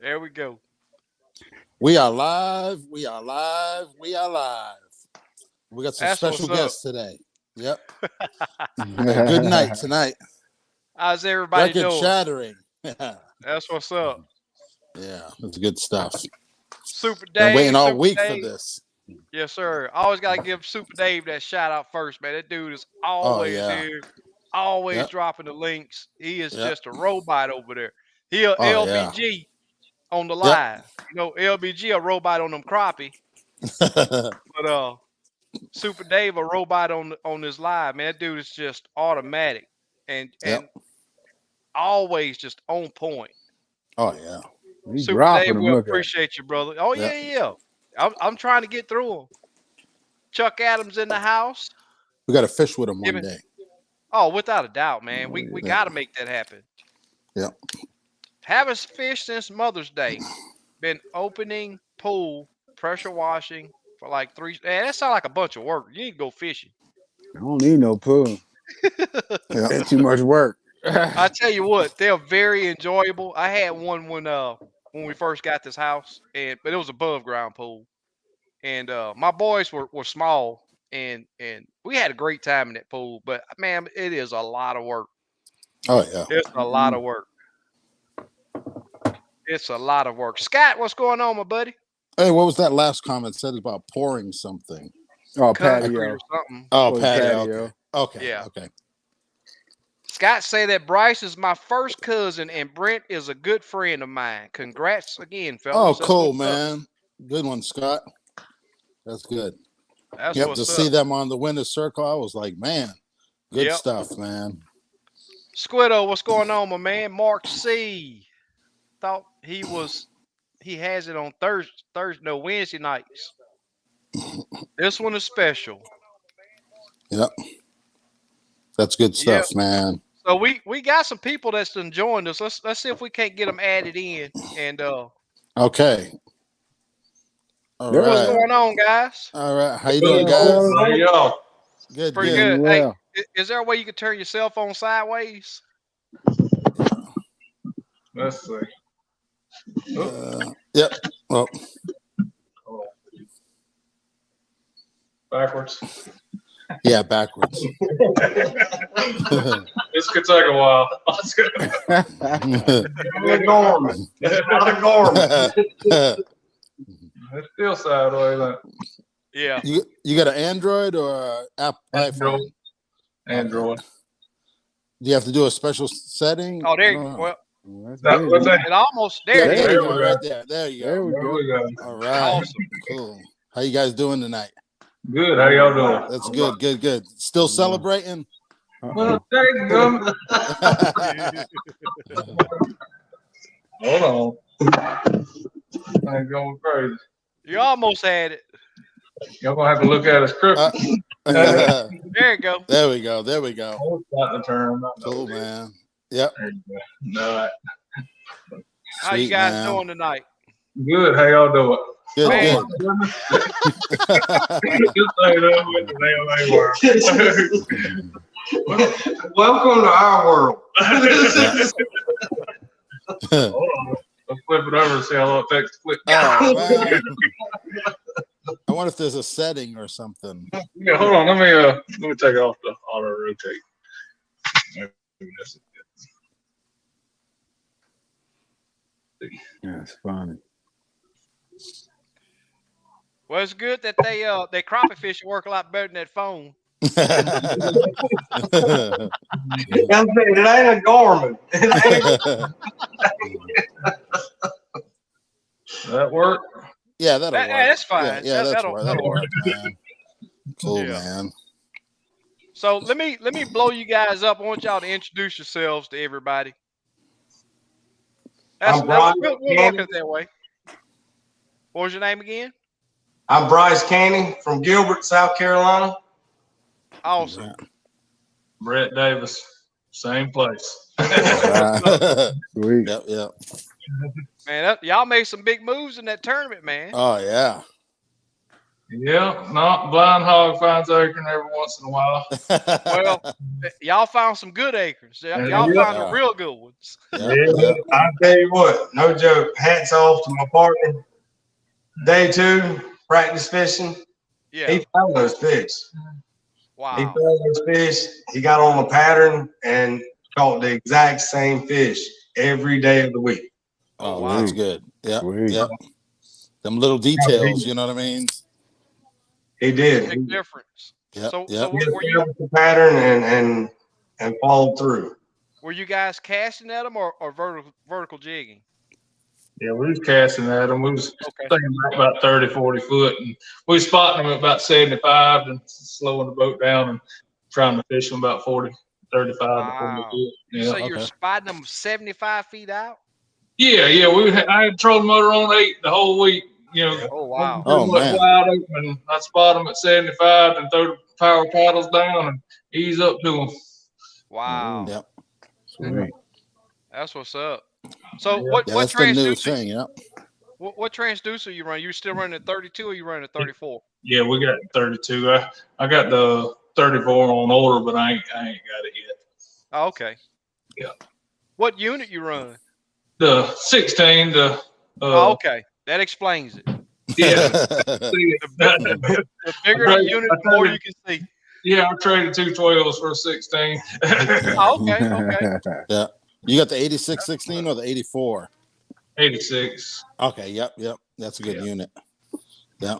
There we go. We are live. We are live. We are live. We got some That's special what's up. guests today. Yep. Good night tonight. How's everybody Record doing? shattering. That's what's up. Yeah, that's good stuff. Super Been Dave. waiting all Super week Dave. for this. Yes, sir. Always got to give Super Dave that shout out first, man. That dude is always yeah. here, always Yep. dropping the links. He is Yep. just a robot over there. He a Oh, yeah. LBG on the Yep. live. You know, LBG a robot on them crappie, but Super Dave a robot on this live, man. That dude is just automatic and Yep. always just on point. Oh, yeah. He Super dropping Dave, them. we Look at him. appreciate you, brother. Oh Yep. yeah. I'm trying to get through him. Chuck Adams in the house. We got to fish with him Give one it- day. Oh, without a doubt, man. We Yeah. got to make that happen. Yep. Haven't fished since Mother's Day. Been opening pool, pressure washing for like 3. Man, that sounds like a bunch of work. You need to go fishing. I don't need no pool. Yeah. That's too much work. I tell you what, they're very enjoyable. I had one when we first got this house, but it was above ground pool, and my boys were small, and we had a great time in that pool. But man, it is a lot of work. Oh, yeah. It's a lot of work. It's a lot of work. Scott, what's going on, my buddy? Hey, what was that last comment said about pouring something? Oh, Concrete patio. or something. Oh, Oh, patio. patio. Okay. Yeah. Okay. Scott say that Brice is my first cousin and Brent is a good friend of mine. Congrats again, Oh, fellas. That's cool, what's up. man. Good one, Scott. That's good. That's Yep, what's to up. see them on the winner's circle, I was like, man, good Yep. stuff, man. Squiddo, what's going on, my man? Mark C. Thought he has it on Wednesday nights. This one is special. Yep. That's good stuff, man. So we got some people that's enjoying this. Let's see if we can't get them added in. And Okay. All There what's right. going on, guys? All right. How you doing, guys? How y'all? Good, Pretty good. good. Well. Hey, is there a way you can turn your cell phone sideways? Let's see. Yep. Well, Backwards. yeah, backwards. This could take a while. It's Gorman. It's not a Gorman. still sideways. Yeah. You got an Android or an iPhone? Android. Do you have to do a special setting? Oh, there I you don't go. know. Well, What's that? it almost Yeah, there. it there is. you we go, go. right there. There you There go. we There go. we go. All right. Awesome. Cool. How you guys doing tonight? Good. How y'all doing? That's good, good, good. Still celebrating? Well, there you go. Hold on. I'm going crazy. You almost had it. Y'all gonna have to look at us crooked. There you go. There we go. There we go. Oh, it's not the term. Cool, man. Yep. There you go. No, How you Sweet, guys man. doing tonight? good. How y'all doing? Good, Man. good. Just say that with the damn A word. Welcome to our world. Hold on. Let's flip it over and see how long it takes to flip. Oh, man. I wonder if there's a setting or something. Yeah, hold on. Let me take off the auto rotate. Maybe that's it. That's funny. Well, it's good that they crappie fish work a lot better than that phone. It ain't a Gorman. That work? Yeah, that'll work. That's fine. Yeah, That'll that'll work. work, man. Cool, Yeah. man. So let me blow you guys up. I want y'all to introduce yourselves to everybody. I'm Brian We'll work Cantey. it that way. What was your name again? I'm Brice Cantey from Gilbert, South Carolina. Awesome. Bret Davis, same place. Sweet. Yep, yep. Man, y'all made some big moves in that tournament, man. Oh, yeah. Yeah, not blind hog finds acorn every once in a while. Well, y'all found some good acres. Y'all Yeah. found the real good ones. Yeah. I tell you what, no joke. Hats off to my partner. Day 2, practice fishing. Yeah. He found those fish. He Wow. found those fish. He got on a pattern and caught the exact same fish every day of the week. Oh, wow. that's good. Yeah, Sweet. yeah. Them little details, you know what I mean? He did. Big difference. Yeah, So, yeah. so He were you established the pattern and followed through. were you guys casting at them or vertical jigging? Yeah, we was casting at them. We was Okay. staying back about 30, 40 foot, and we was spotting them at about 75 and slowing the boat down and trying to fish them about 40, 35 before we Wow. do it. You Yeah. say you're Okay. spotting them 75 feet out? Yeah. I had trolling motor on 8 the whole week. You know, Oh wow. Oh, pretty much man. wide open. And I spot them at 75 and throw the power paddles down and ease up to them. Wow. Yeah. Sweet. That's what's up. So Yeah. what Yeah, that's the new transducer thing, yeah. what transducer you run? You still running at 32 or you running at 34? Yeah, we got 32. I got the 34 on order, but I ain't got it yet. Oh, okay. Yeah. What unit you run? The 16, Oh, okay. That explains it. yeah. The bigger the unit, the more you can see. Yeah, I traded 2 12s for a 16. Oh, okay. Yeah. You got the 8616 or the 84? 86. Okay, yep. That's a good Yeah. unit. Yeah.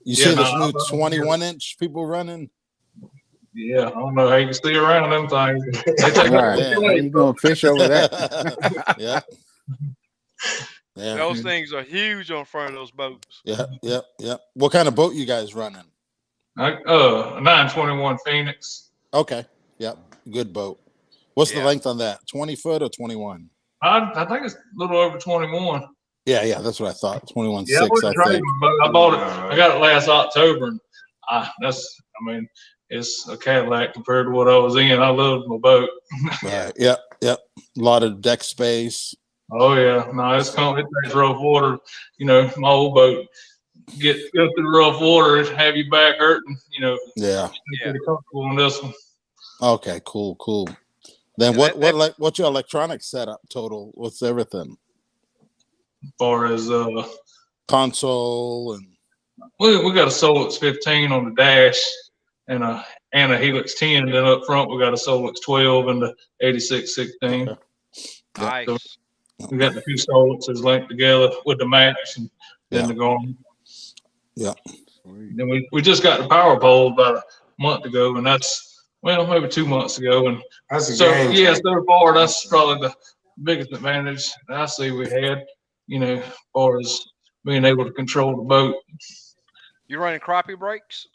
You Yeah, see this no, new I'm- 21-inch people running? Yeah, I don't know how you can see around them things. They take Right. Yeah. How you gonna fish over that? Yeah. Yeah. Those things are huge on front of those boats. Yeah. What kind of boat you guys running? A 921 Phoenix. Okay. Yep. Good boat. What's the Yeah. length on that? 20 foot or 21? I think it's a little over 21. Yeah, that's what I thought. 21.6, Yeah, I wouldn't I trade think. it, but I bought it. I got it last October, and it's a Cadillac compared to what I was in. I loved my boat. Right. Yep. A lot of deck space. Oh yeah, no, it takes rough water. You know, my old boat go through rough water, have your back hurting. You know, Yeah. pretty comfortable on this one. Okay, cool. Then Yeah, what's your electronic setup total? What's everything? As far as Console and we got a Solix 15 on the dash and a Helix 10. Then up front we got a Solix 12 and the 8616. Okay. Nice. We got the 2 Solixes linked together with the match and then the Garmin. Yeah. Then we just got the power pole about a month ago, and that's maybe 2 months ago. And That's a so game yeah, changer. so far that's probably the biggest advantage I see we had. You know, as far as being able to control the boat. You running crappie brakes?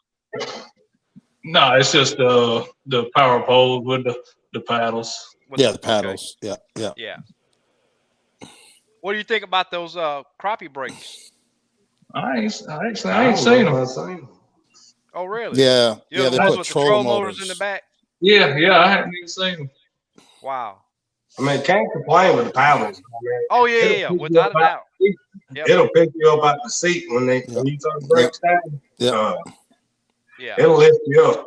No, it's just the power pole with the paddles. the paddles. Okay. Yeah. What do you think about those crappie brakes? I ain't seen them. Oh really? Yeah. You know, They ones put with the troll troll motors motors in the back. Yeah, I haven't even seen them. Wow. I mean, can't complain with the paddles. Oh yeah, without a doubt. Yep. It'll pick you up out the seat when you turn the brakes down. Yeah. Yeah. It'll lift you up.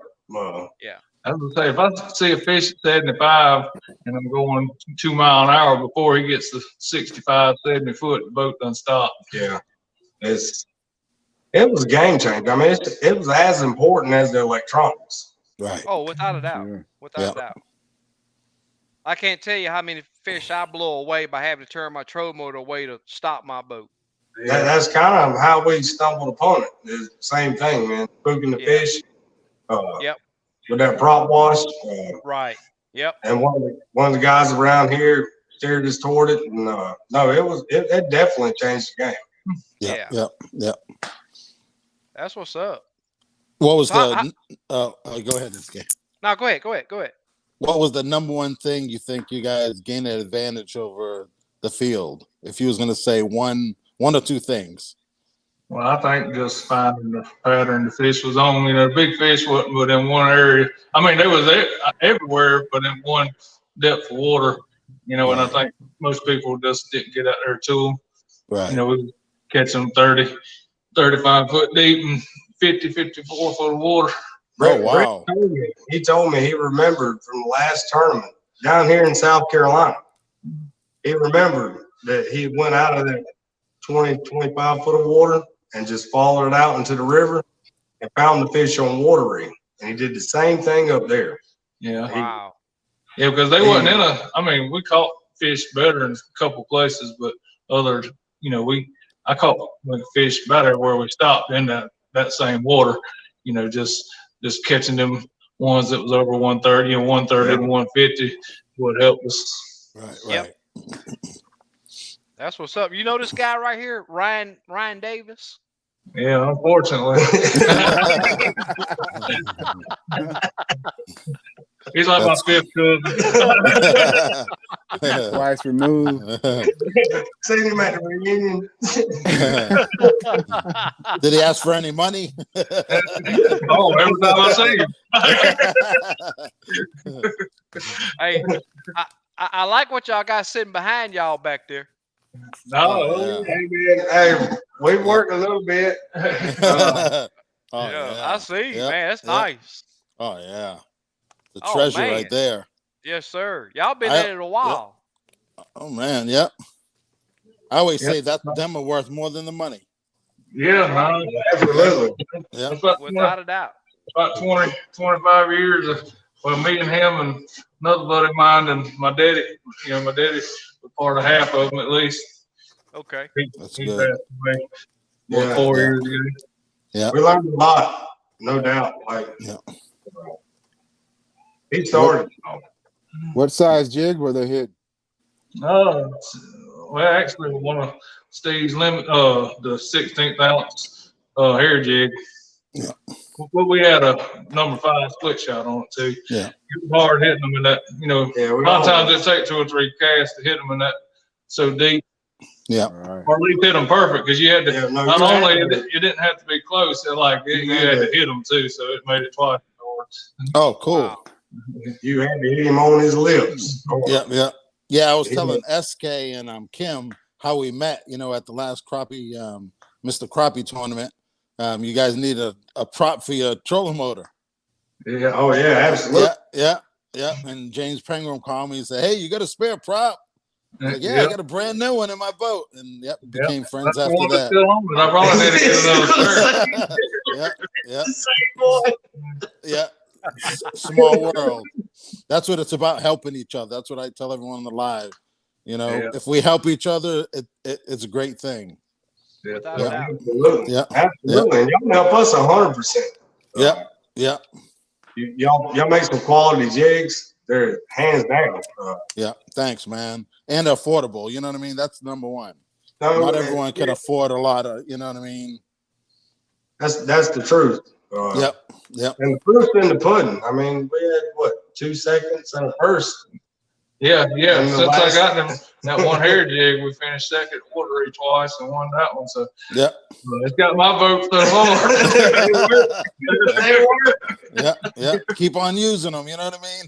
I was gonna say, if I see a fish at 75 and I'm going 2 miles an hour before he gets to 65, 70 foot, the boat doesn't stop. Yeah, it was a game changer. I mean, it was as important as the electronics. Right. Oh, without a doubt. Sure. Without a doubt. I can't tell you how many fish I blow away by having to turn my trolling motor away to stop my boat. That's kind of how we stumbled upon it. The same thing, man. Spooking the fish. Yep. With that prop wash. Right. Yep. And one of the guys around here steered us toward it, and it definitely changed the game. Yeah. That's what's up. What was So go ahead, SK. No, go ahead. What was the number one thing you think you guys gained an advantage over the field? If you was going to say one or two things. Well, I think just finding the pattern the fish was on. You know, big fish wasn't within one area. I mean, they was everywhere, but in one depth of water. You know, and I think most people just didn't get out there to them. Right. You know, we catch them 30, 35 foot deep and 50, 54 foot of water. Oh, wow. He told me he remembered from the last tournament down here in South Carolina. He remembered that he went out of that 20, 25 foot of water and just followed it out into the river and found the fish on water ring. And he did the same thing up there. Yeah. Wow. Yeah, because they wasn't in I mean, we caught fish better in a couple places, but others, you know, I caught fish better where we stopped in that same water, you know, just catching them ones that was over 130 and 130 and 150 would help us. Right. Yep. That's what's up. You know this guy right here, Ryan Davis? Yeah, unfortunately. He's like my fifth cousin. Twice removed. Seen him at the reunion. Did he ask for any money? Oh, every time I see him. Hey, I like what y'all got sitting behind y'all back there. No, Hey, we worked a little bit. I see, man. That's nice. Oh yeah, the treasure right there. Yes, sir. Y'all been at it a while. Oh man, yep. I always say that them are worth more than the money. Yeah, no, absolutely. Yeah, without a doubt. About 20, 25 years of me and him and another buddy of mine and my daddy. You know, my daddy was part of half of them at least. Okay. That's he good. Passed away 4 years ago. Yeah, we learned a lot, no doubt. Like, he started. What size jig were they hit? Well, actually, one of Steve's limit, the 16th ounce hair jig. Yeah. Well, we had a number 5 split shot on it too. Yeah. It was hard hitting them in that. You know, a lot of times it takes 2 or 3 casts to hit them in that so deep. Yeah. Right. Or at least hit them perfect because you had to. Not only you didn't have to be close, you had to hit them too, so it made it twice as hard. Oh, cool. Wow. You had to hit him on his lips. Yeah. I was telling SK and Kim how we met. You know, at the last Crappie, Mr. Crappie tournament. You guys need a prop for your trolling motor. Yeah. Oh yeah, absolutely. Yeah. And James Pengram called me and said, "Hey, you got a spare prop?" I was like, I got a brand new one in my boat, and became friends after that. I probably need to get another Yeah. Small world. That's what it's about, helping each other. That's what I tell everyone on the live. You know, if we help each other, it's a great thing. Absolutely. Yeah. Absolutely. And y'all help us 100%. Yeah. Y'all make some quality jigs. They're hands down. Thanks, man. And affordable. You know what I mean? That's number one. No, not everyone can afford a lot of. You know what I mean? That's the truth. Yep. And the proof's in the pudding. I mean, we had 2 seconds and a first. Yeah. Since I got that one hair jig, we finished second watery twice and won that one. So it's got my vote so far. Yeah. Keep on using them. You know what I mean?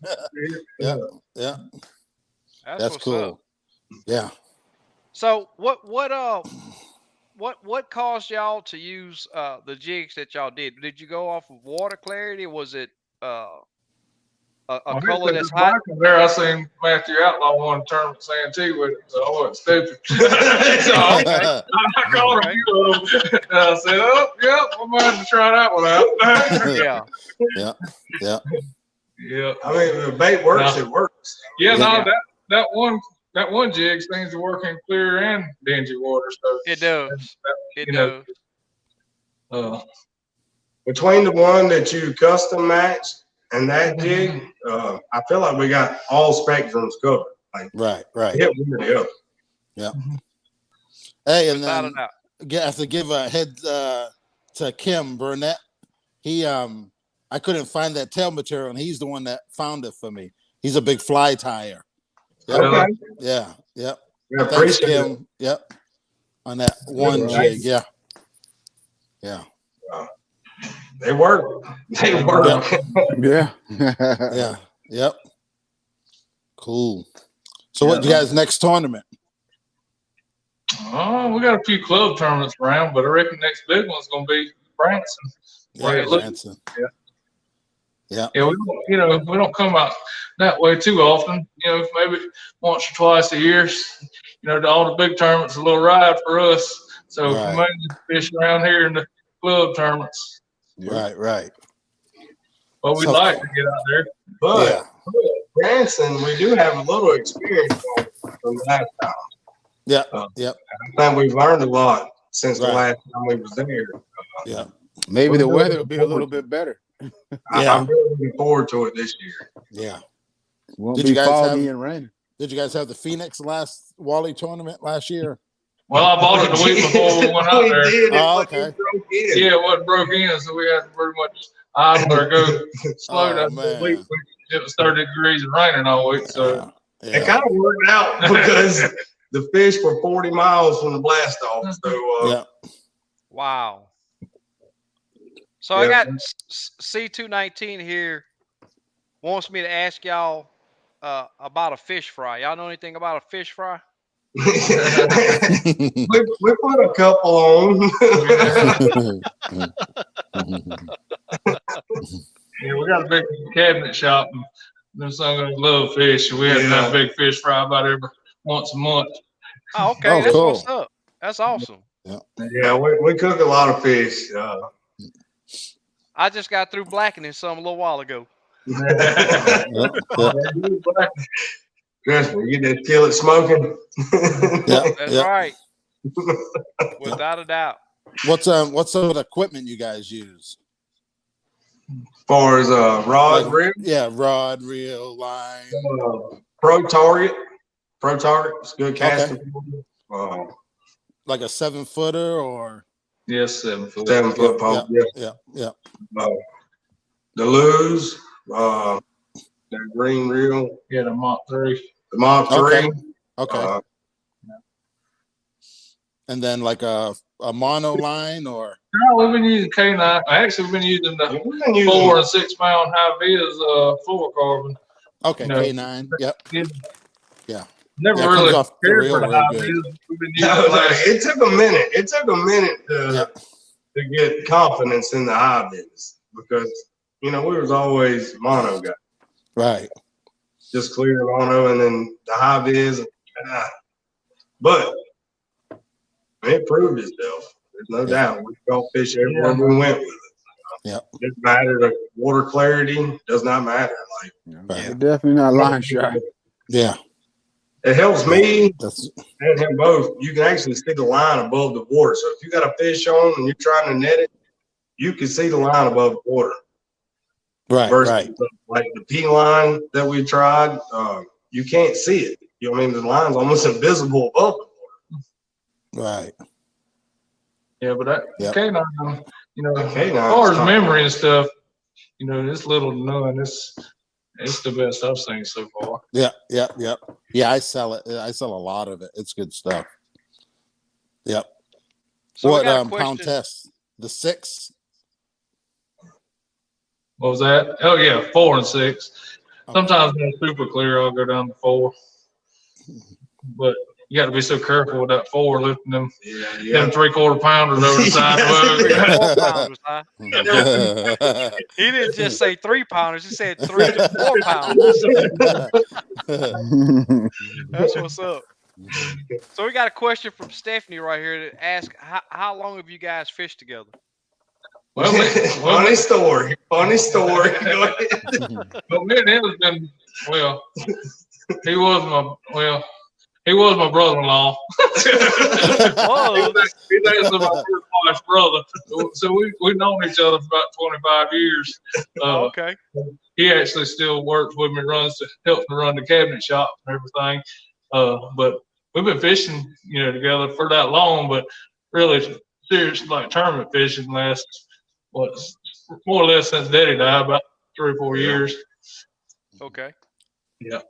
Yeah. That's cool. Up. Yeah. So what caused y'all to use the jigs that y'all did? Did you go off of water clarity? Was it a color that's hot? There, I seen Matthew Outlaw won tournament Santee with it, so I wasn't stupid. So I called a few of them, and I said, I might have to try that one out. Yeah. I mean, the bait works, it works. That one jig seems to work in clear and dingy water. So it does. It does. Between the one that you custom matched and that jig, I feel like we got all spectrums covered. Like, right. Hit one or the other. Yeah. Hey, and then I have to give a head to Kim Burnett. He, I couldn't find that tail material, and he's the one that found it for me. He's a big fly tire. Yep. Okay. Yeah. Thanks, Kim. Yep. On that one jig. Yeah. They work. Yeah. Yep. Cool. So what you guys next tournament? Oh, we got a few club tournaments around, but I reckon next big one's gonna be Branson. Yeah, Branson. Yeah. Yeah, we don't come out that way too often. Maybe once or twice a year. All the big tournaments a little ride for us. So we mainly fish around here in the club tournaments. Right. But we'd like to get out there. But Branson, we do have a little experience from last time. Yeah. I think we've learned a lot since the last time we was there. Maybe the weather will be a little bit better. I'm really looking forward to it this year. Yeah. Won't be foggy and rainy. Did you guys have the Phoenix last Wally tournament last year? Well, I bought it the week before we went out there. Okay. Yeah, it wasn't broke in, so we had to pretty much idle go slow down the week. It was 30 degrees and raining all week, so it kind of worked out because the fish were 40 miles from the blast off. So wow. So I got C219 here wants me to ask y'all about a fish fry. Y'all know anything about a fish fry? we put a couple on. Yeah, we got a big cabinet shop, and them some guys love fish. We had that big fish fry about once a month. Oh, okay. That's cool. What's up. That's awesome. Yeah, we cook a lot of fish. I just got through blackening some a little while ago. Trust me, you get that skillet smoking. That's right. Without a doubt. What's some of the equipment you guys use? As far as rod, reel? Yeah, rod, reel, line. Pro Target. It's good casting. Like a 7-footer or? Yes, 7 foot. 7 foot pole. Yeah. The Luz, the green reel. Yeah, the Mach 3. The Mach 3. Okay. And then like a mono line or? No, we've been using K9. Actually, we've been using the 4 and 6 pound high vis fluorocarbon. Okay, K9. Yep. Yeah. Never really cared for the high vis. We've been using it took a minute. It took a minute to get confidence in the high vis because we was always mono guys. Right. Just clear mono and then the high vis. But it proved itself. There's no doubt. We caught fish everywhere we went with it. It mattered. The water clarity does not matter. Definitely not line shot. Yeah. It helps me and him both. You can actually see the line above the water. So if you got a fish on and you're trying to net it, you can see the line above the water. Right. Versus like the P line that we tried, you can't see it. You know what I mean? The line's almost invisible above the water. Right. Yeah, but that K9, K9 as far as memory and stuff, it's little to none. It's the best I've seen so far. Yeah. Yeah, I sell it. I sell a lot of it. It's good stuff. Yep. So what pound test? The 6? What was that? Oh yeah, 4 and 6. Sometimes when it's super clear, I'll go down to 4. But you got to be so careful with that 4 lifting them 3/4 pounders over the side of the boat. He didn't just say 3 pounders; he said 3 to 4 pounders. That's what's up. So we got a question from Stephanie right here to ask: How long have you guys fished together? Well, funny story. Go ahead. But me and him has been he was my brother-in-law. He's actually my first wife's brother. So we've known each other for about 25 years. Okay. He actually still works with me, helps me run the cabinet shop and everything. But we've been fishing, together for that long. But really, serious like tournament fishing lasts more or less since Daddy died, about 3 or 4 years. Okay. Yeah.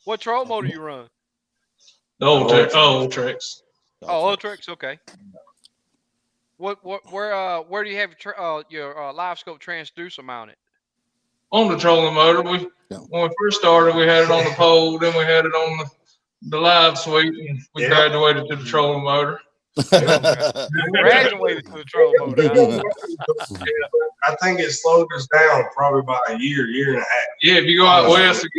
What trolling motor you run? The old tricks. Oh, old tricks. Okay. Where do you have your Livescope transducer mounted? On the trolling motor. When we first started, we had it on the pole. Then we had it on the live suite, and we graduated to the trolling motor. Graduated to the troll motor. I think it slowed us down probably about a year and a half. Yeah, if you go out west and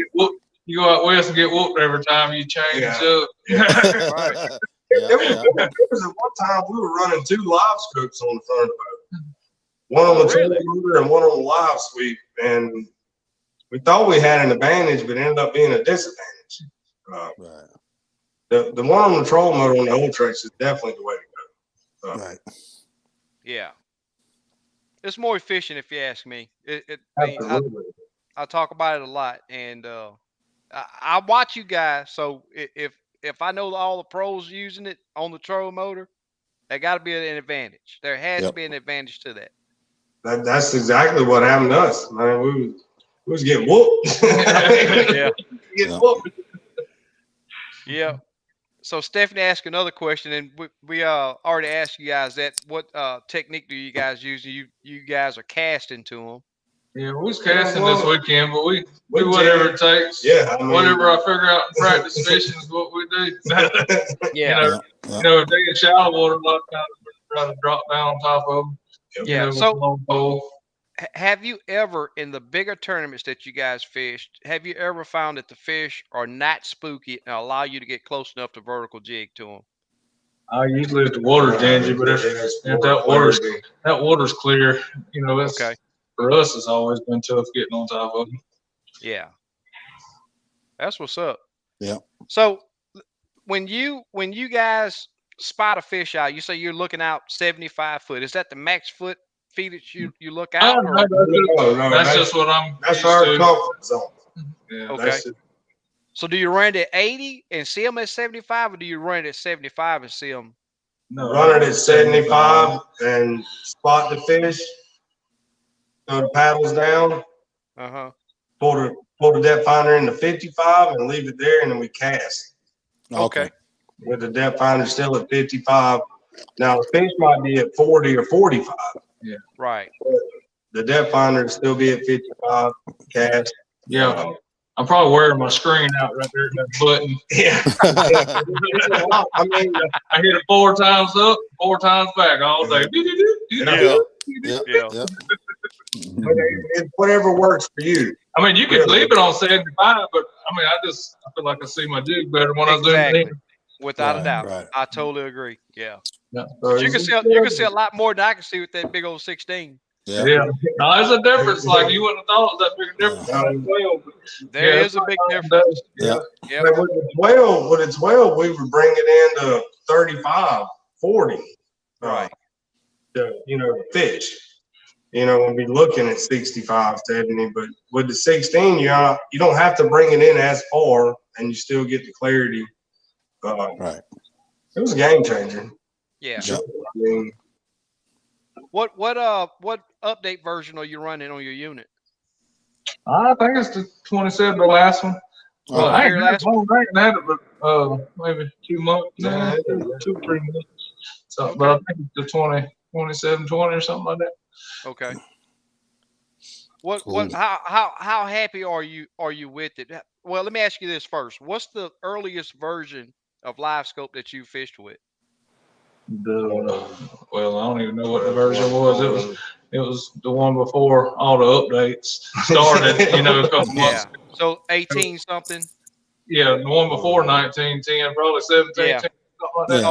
get whooped, every time you change up. Right. There was at one time we were running 2 Livescopes on the front of the boat. One on the troll motor and one on the live sweep, and we thought we had an advantage, but it ended up being a disadvantage. The one on the troll motor on the old tracks is definitely the way to go. Right. Yeah. It's more efficient if you ask me. I talk about it a lot, and I watch you guys. So if I know all the pros using it on the troll motor, that got to be an advantage. There has to be an advantage to that. That's exactly what happened to us. Man, we was getting whooped. Whooped. Yeah. So Stephanie asked another question, and we already asked you guys that. What technique do you guys use? You guys are casting to them. Yeah, we was casting this weekend, but we do whatever it takes. Yeah, I mean, whatever I figure out in practice fishing is what we do. Yeah. You know, if they get shallow water, a lot of times we try to drop down on top of them. Yeah. So, have you ever, in the bigger tournaments that you guys fished, have you ever found that the fish are not spooky and allow you to get close enough to vertical jig to them? Usually if the water's dingy, but if that water's clear, you know, it's for us. It's always been tough getting on top of them. Yeah, that's what's up. Yeah. So when you guys spot a fish out, you say you're looking out 75 foot. Is that the max feet that you look out? No, that's just what I'm. That's our comfort zone. Yeah. Okay. So do you run it at 80 and see them at 75, or do you run it at 75 and see them? No, run it at 75 and spot the fish. Throw the paddles down. Pull the depth finder into 55 and leave it there, and then we cast. Okay. With the depth finder still at 55. Now the fish might be at 40 or 45. Yeah. Right. The depth finder will still be at 55. Cast. Yeah. I'm probably wearing my screen out right there, that button. Yeah. I mean, I hit it 4 times up, 4 times back all day. Yeah. It's whatever works for you. I mean, you can leave it on 75, but I mean, I feel like I see my jig better when I was doing it. Without a doubt. I totally agree. Yeah. So you can see a lot more than I can see with that big old 16. Yeah. No, there's a difference. Like you wouldn't have thought it was that big a difference. There is a big difference. Yeah. With the 12, we would bring it into 35, 40. Right. The fish. We'll be looking at 65, 70, but with the 16, you don't have to bring it in as far, and you still get the clarity. Right. It was a game changer. Yeah. Yep. I mean, what update version are you running on your unit? I think it's the 27, the last one. I ain't had it, but maybe 2 months, 2 or 3 months. So, but I think it's the 27, 20 or something like that. Okay. How happy are you with it? Well, let me ask you this first. What's the earliest version of Livescope that you fished with? Well, I don't even know what the version was. It was the one before all the updates started, a couple months ago. So 18 something? Yeah, the one before 1910, probably 17, something like that.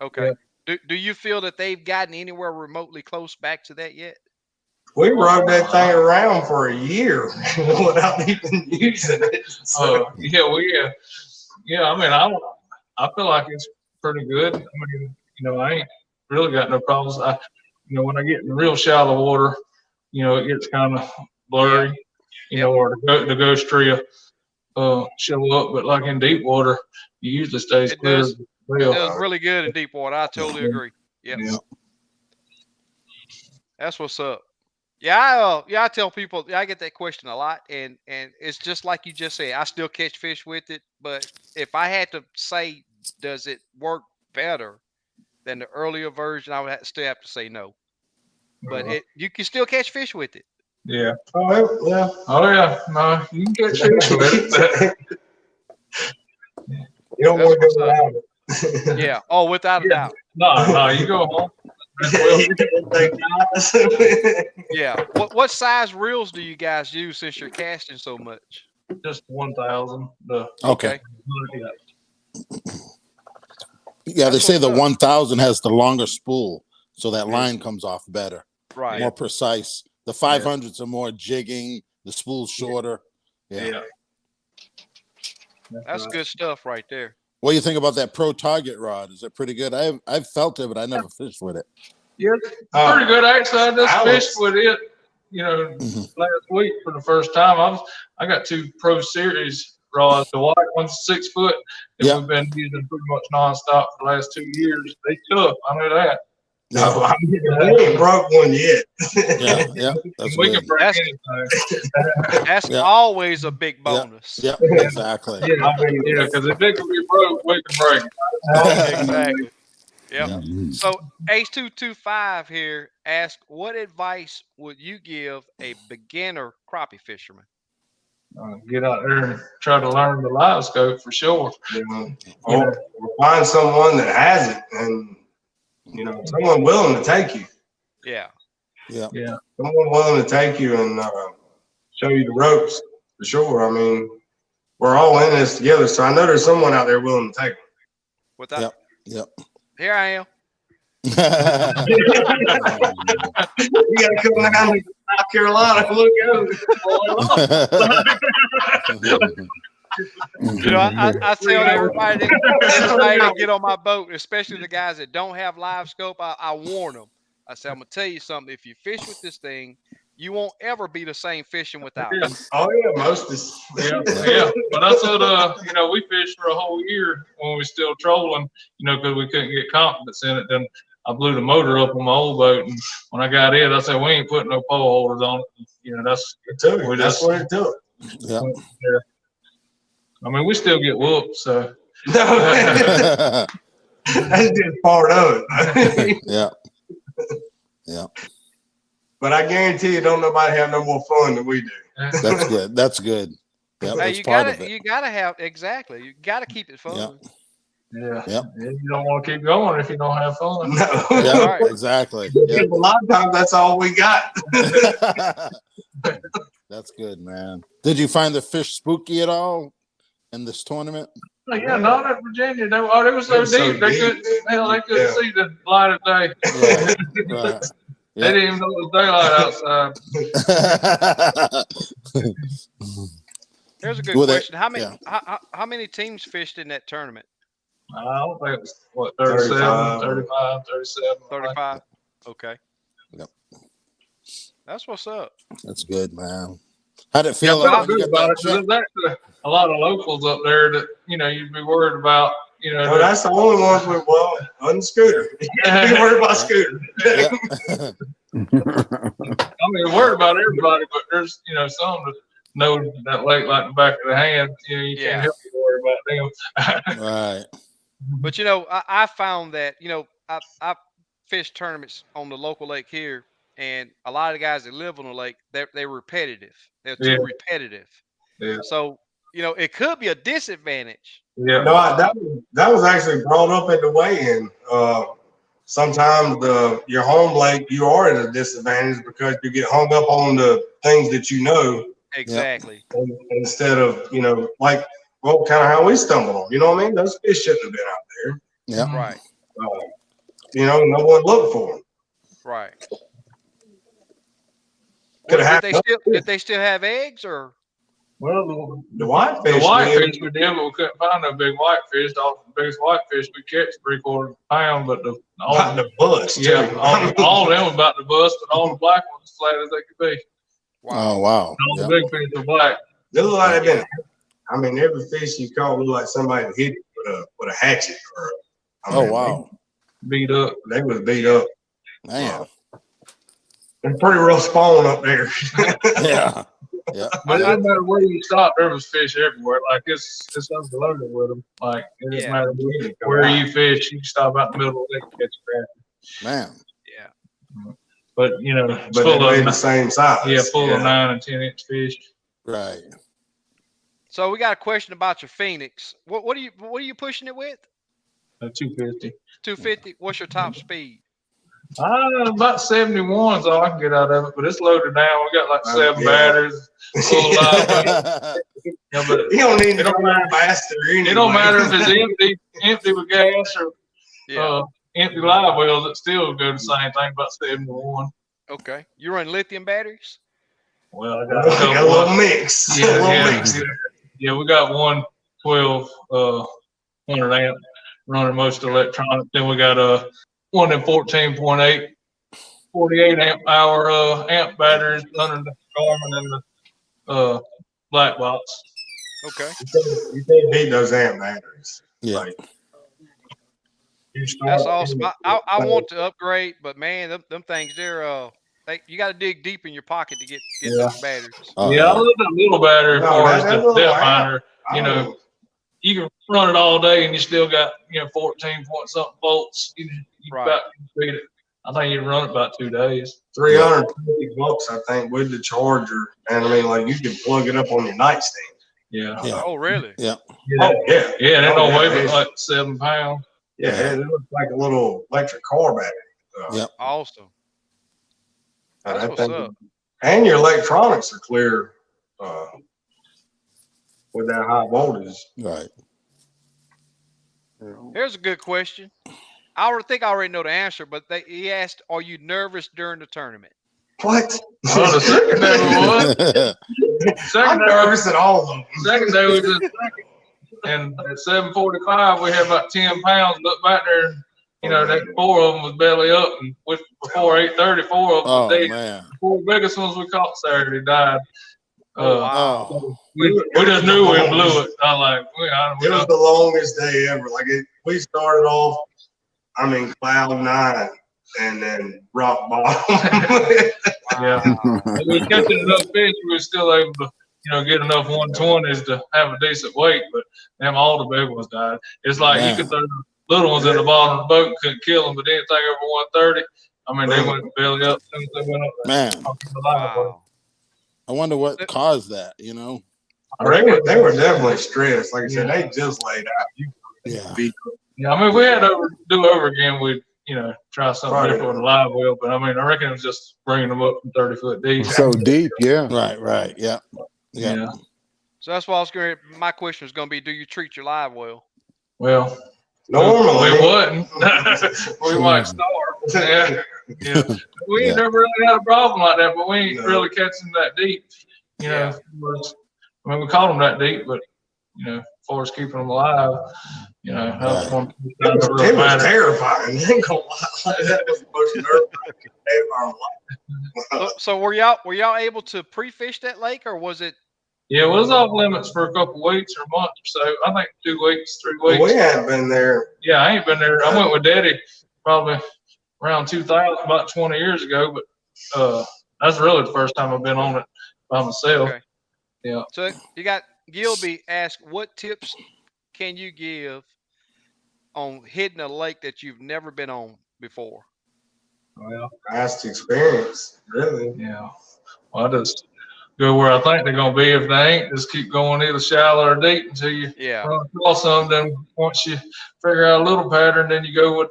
Okay. Yeah. Do you feel that they've gotten anywhere remotely close back to that yet? We rode that thing around for a year without even using it. So. I mean, I feel like it's pretty good. I mean, I ain't really got no problems. When I get in real shallow water, it gets kind of blurry, or the ghost tree show up. But like in deep water, you usually stays clear. It does really good in deep water. I totally agree. Yep. Yeah. That's what's up. Yeah, I tell people, I get that question a lot, and it's just like you just said. I still catch fish with it, but if I had to say, does it work better than the earlier version, I would still have to say no. But you can still catch fish with it. Yeah. Oh yeah. Oh yeah. No, you can catch fish with it. You don't want to go without it. Yeah. Oh, without a doubt. No, you go home. Yeah. What size reels do you guys use since you're casting so much? Just 1,000. Okay. Yeah. Yeah, they say the 1,000 has the longer spool, so that line comes off better, right? More precise. The 500s are more jigging. The spool's shorter. Yeah. That's good stuff right there. What do you think about that Pro Target rod? Is it pretty good? I've felt it, but I never fished with it. Yeah, pretty good. Actually, I just fished with it. Last week for the first time. I got 2 Pro Series rods. The white one's 6 foot. And we've been using pretty much nonstop for the last 2 years. They tough. I know that. No, we ain't broke one yet. Yeah. We can break anything. That's always a big bonus. Yeah, exactly. Because if it can be broke, we can break it. Exactly. Yep. So Ace225 here asks, what advice would you give a beginner crappie fisherman? Get out there and try to learn the Livescope for sure. Or find someone that has it, and someone willing to take you. Yeah. Someone willing to take you and show you the ropes for sure. I mean, we're all in this together, so I know there's someone out there willing to take them. Without, Yep. Here I am. You gotta come down to South Carolina. Look out. I tell everybody to get on my boat, especially the guys that don't have Livescope. I warn them. I say, I'm gonna tell you something. If you fish with this thing, you won't ever be the same fishing without it. Oh yeah, most is. Yeah. But that's what we fished for a whole year when we were still trolling, because we couldn't get confidence in it. Then I blew the motor up on my old boat, and when I got it, I said, we ain't putting no pole holders on it. That's what it took. Yeah. I mean, we still get whooped, so. That's just part of it. Yeah. But I guarantee you, don't nobody have no more fun than we do. That's good. Yep, hey, you gotta have exactly. You gotta keep it fun. Yeah. You don't want to keep going if you don't have fun. No. Yeah, right. Exactly. A lot of times that's all we got. That's good, man. Did you find the fish spooky at all in this tournament? Yeah, not at Virginia. They were so deep. They couldn't see the light of day. Right. They didn't even know it was daylight outside. Here's a good question. How many teams fished in that tournament? I don't think it was 37, 35, 37. 35. Okay. Yep. That's what's up. That's good, man. How'd it feel? There's actually a lot of locals up there that you'd be worried about. That's the only ones on the scooter. You'd be worried about scooter. I mean, worried about everybody, but there's some that know that lake like the back of the hand. You can't help but worry about them. Right. But I found that I fished tournaments on the local lake here, and a lot of the guys that live on the lake, they're repetitive. They're too repetitive. Yeah. So it could be a disadvantage. Yeah. No, that was actually brought up at the weigh-in. Sometimes your home lake, you are at a disadvantage because you get hung up on the things that you know. Exactly. Instead of kind of how we stumbled on. You know what I mean? Those fish shouldn't have been out there. Yeah. Right. No one looked for them. Right. Did they still have eggs or? Well, the whitefish. The whitefish we did, but we couldn't find no big whitefish. The biggest whitefish we catch 3/4 pound, but the bust. Yeah, all of them about to bust, but all the black ones as flat as they could be. Wow. Oh wow. All the big fish are black. They look like they've been. I mean, every fish you caught looked like somebody hit it with a hatchet. Wow. Beat up. They was beat up. Man. They're pretty rough spawn up there. Yeah. But it doesn't matter where you stop, there was fish everywhere. Like it's unloaded with them. Like it doesn't matter where you fish, you can stop out in the middle of the lake and catch a crappie. Man. Yeah. But but full of the same size. Yeah, full of 9 and 10-inch fish. Right. So we got a question about your Phoenix. What are you pushing it with? 250. 250. What's your top speed? About 71 is all I can get out of it, but it's loaded down. We got like 7 yeah. batteries. Full live. Yeah, but You don't need to it don't matter faster anyway. It don't matter if it's empty with gas or empty live wells. It still go the same thing. About 71. Okay. You run lithium batteries? Well, I got a little mix. Yeah, we got one 1200 amp running most electronic. Then we got one in 14.8, 48 amp hour amp batteries running the Garmin and the black box. Okay. You can't beat those amp batteries. Yeah. Like, that's awesome. I want to upgrade, but man, them things you got to dig deep in your pocket to get those batteries. I love that little battery for us, the depth finder. You know, you can run it all day and you still got 14 point something volts. You about beat it. I think you can run it about 2 days. $320, I think, with the charger, and I mean, like you can plug it up on your nightstand. Yeah. Oh, really? Yeah. Oh, yeah. Yeah, and it don't weigh but like 7 pounds. Yeah, it looks like a little electric car battery. Yep. Awesome. That's what's up. And your electronics are clear with that high voltage. Right. Here's a good question. I think I already know the answer, but he asked, "Are you nervous during the tournament?" What? Oh, the second day we won. I'm nervous at all of them. Second day we just and at 7:45 we had about 10 pounds. Look back there, that 4 of them was belly up, and before 8:30, 4 of them was dead. Man. The 4 biggest ones we caught Saturday died. Wow. We just knew we blew it. I like it was the longest day ever. Like we started off, I mean, cloud 9 and then rock bottom. Yeah. We were catching enough fish, we were still able to, get enough 120s to have a decent weight, but damn, all the big ones died. It's like you could throw the little ones in the bottom of the boat and couldn't kill them, but anything over 130, I mean, they went belly up as soon as they went up there. Man. Wow. I wonder what caused that, They were definitely stressed. Like I said, they just laid out. Yeah, I mean, if we had to do over again, we'd, try something different with a live well. But I mean, I reckon it was just bringing them up from 30 foot deep. So deep, yeah. Right. Yeah. So that's why my question was going to be, do you treat your live well? Well, normally we wouldn't. We might starve. Yeah. We ain't never really had a problem like that, but we ain't really catching that deep. I mean, we caught them that deep, but as far as keeping them alive, that's one thing that really it was matters. terrifying. I ain't gonna lie. That was the most nerve-wracking day of our life. So were y'all able to pre-fish that lake, or was it? Yeah, it was off limits for a couple of weeks or a month or so. I think 2 weeks, 3 weeks. We hadn't been there. Yeah, I ain't been there. I went with Daddy probably around 2000, about 20 years ago, but that's really the first time I've been on it by myself. Okay. Yeah. So you got Gilby asked, what tips can you give on hitting a lake that you've never been on before? Well, past experience, really. Yeah. Well, I just go where I think they're going to be. If they ain't, just keep going either shallow or deep until you run across some. Then once you figure out a little pattern, then you go with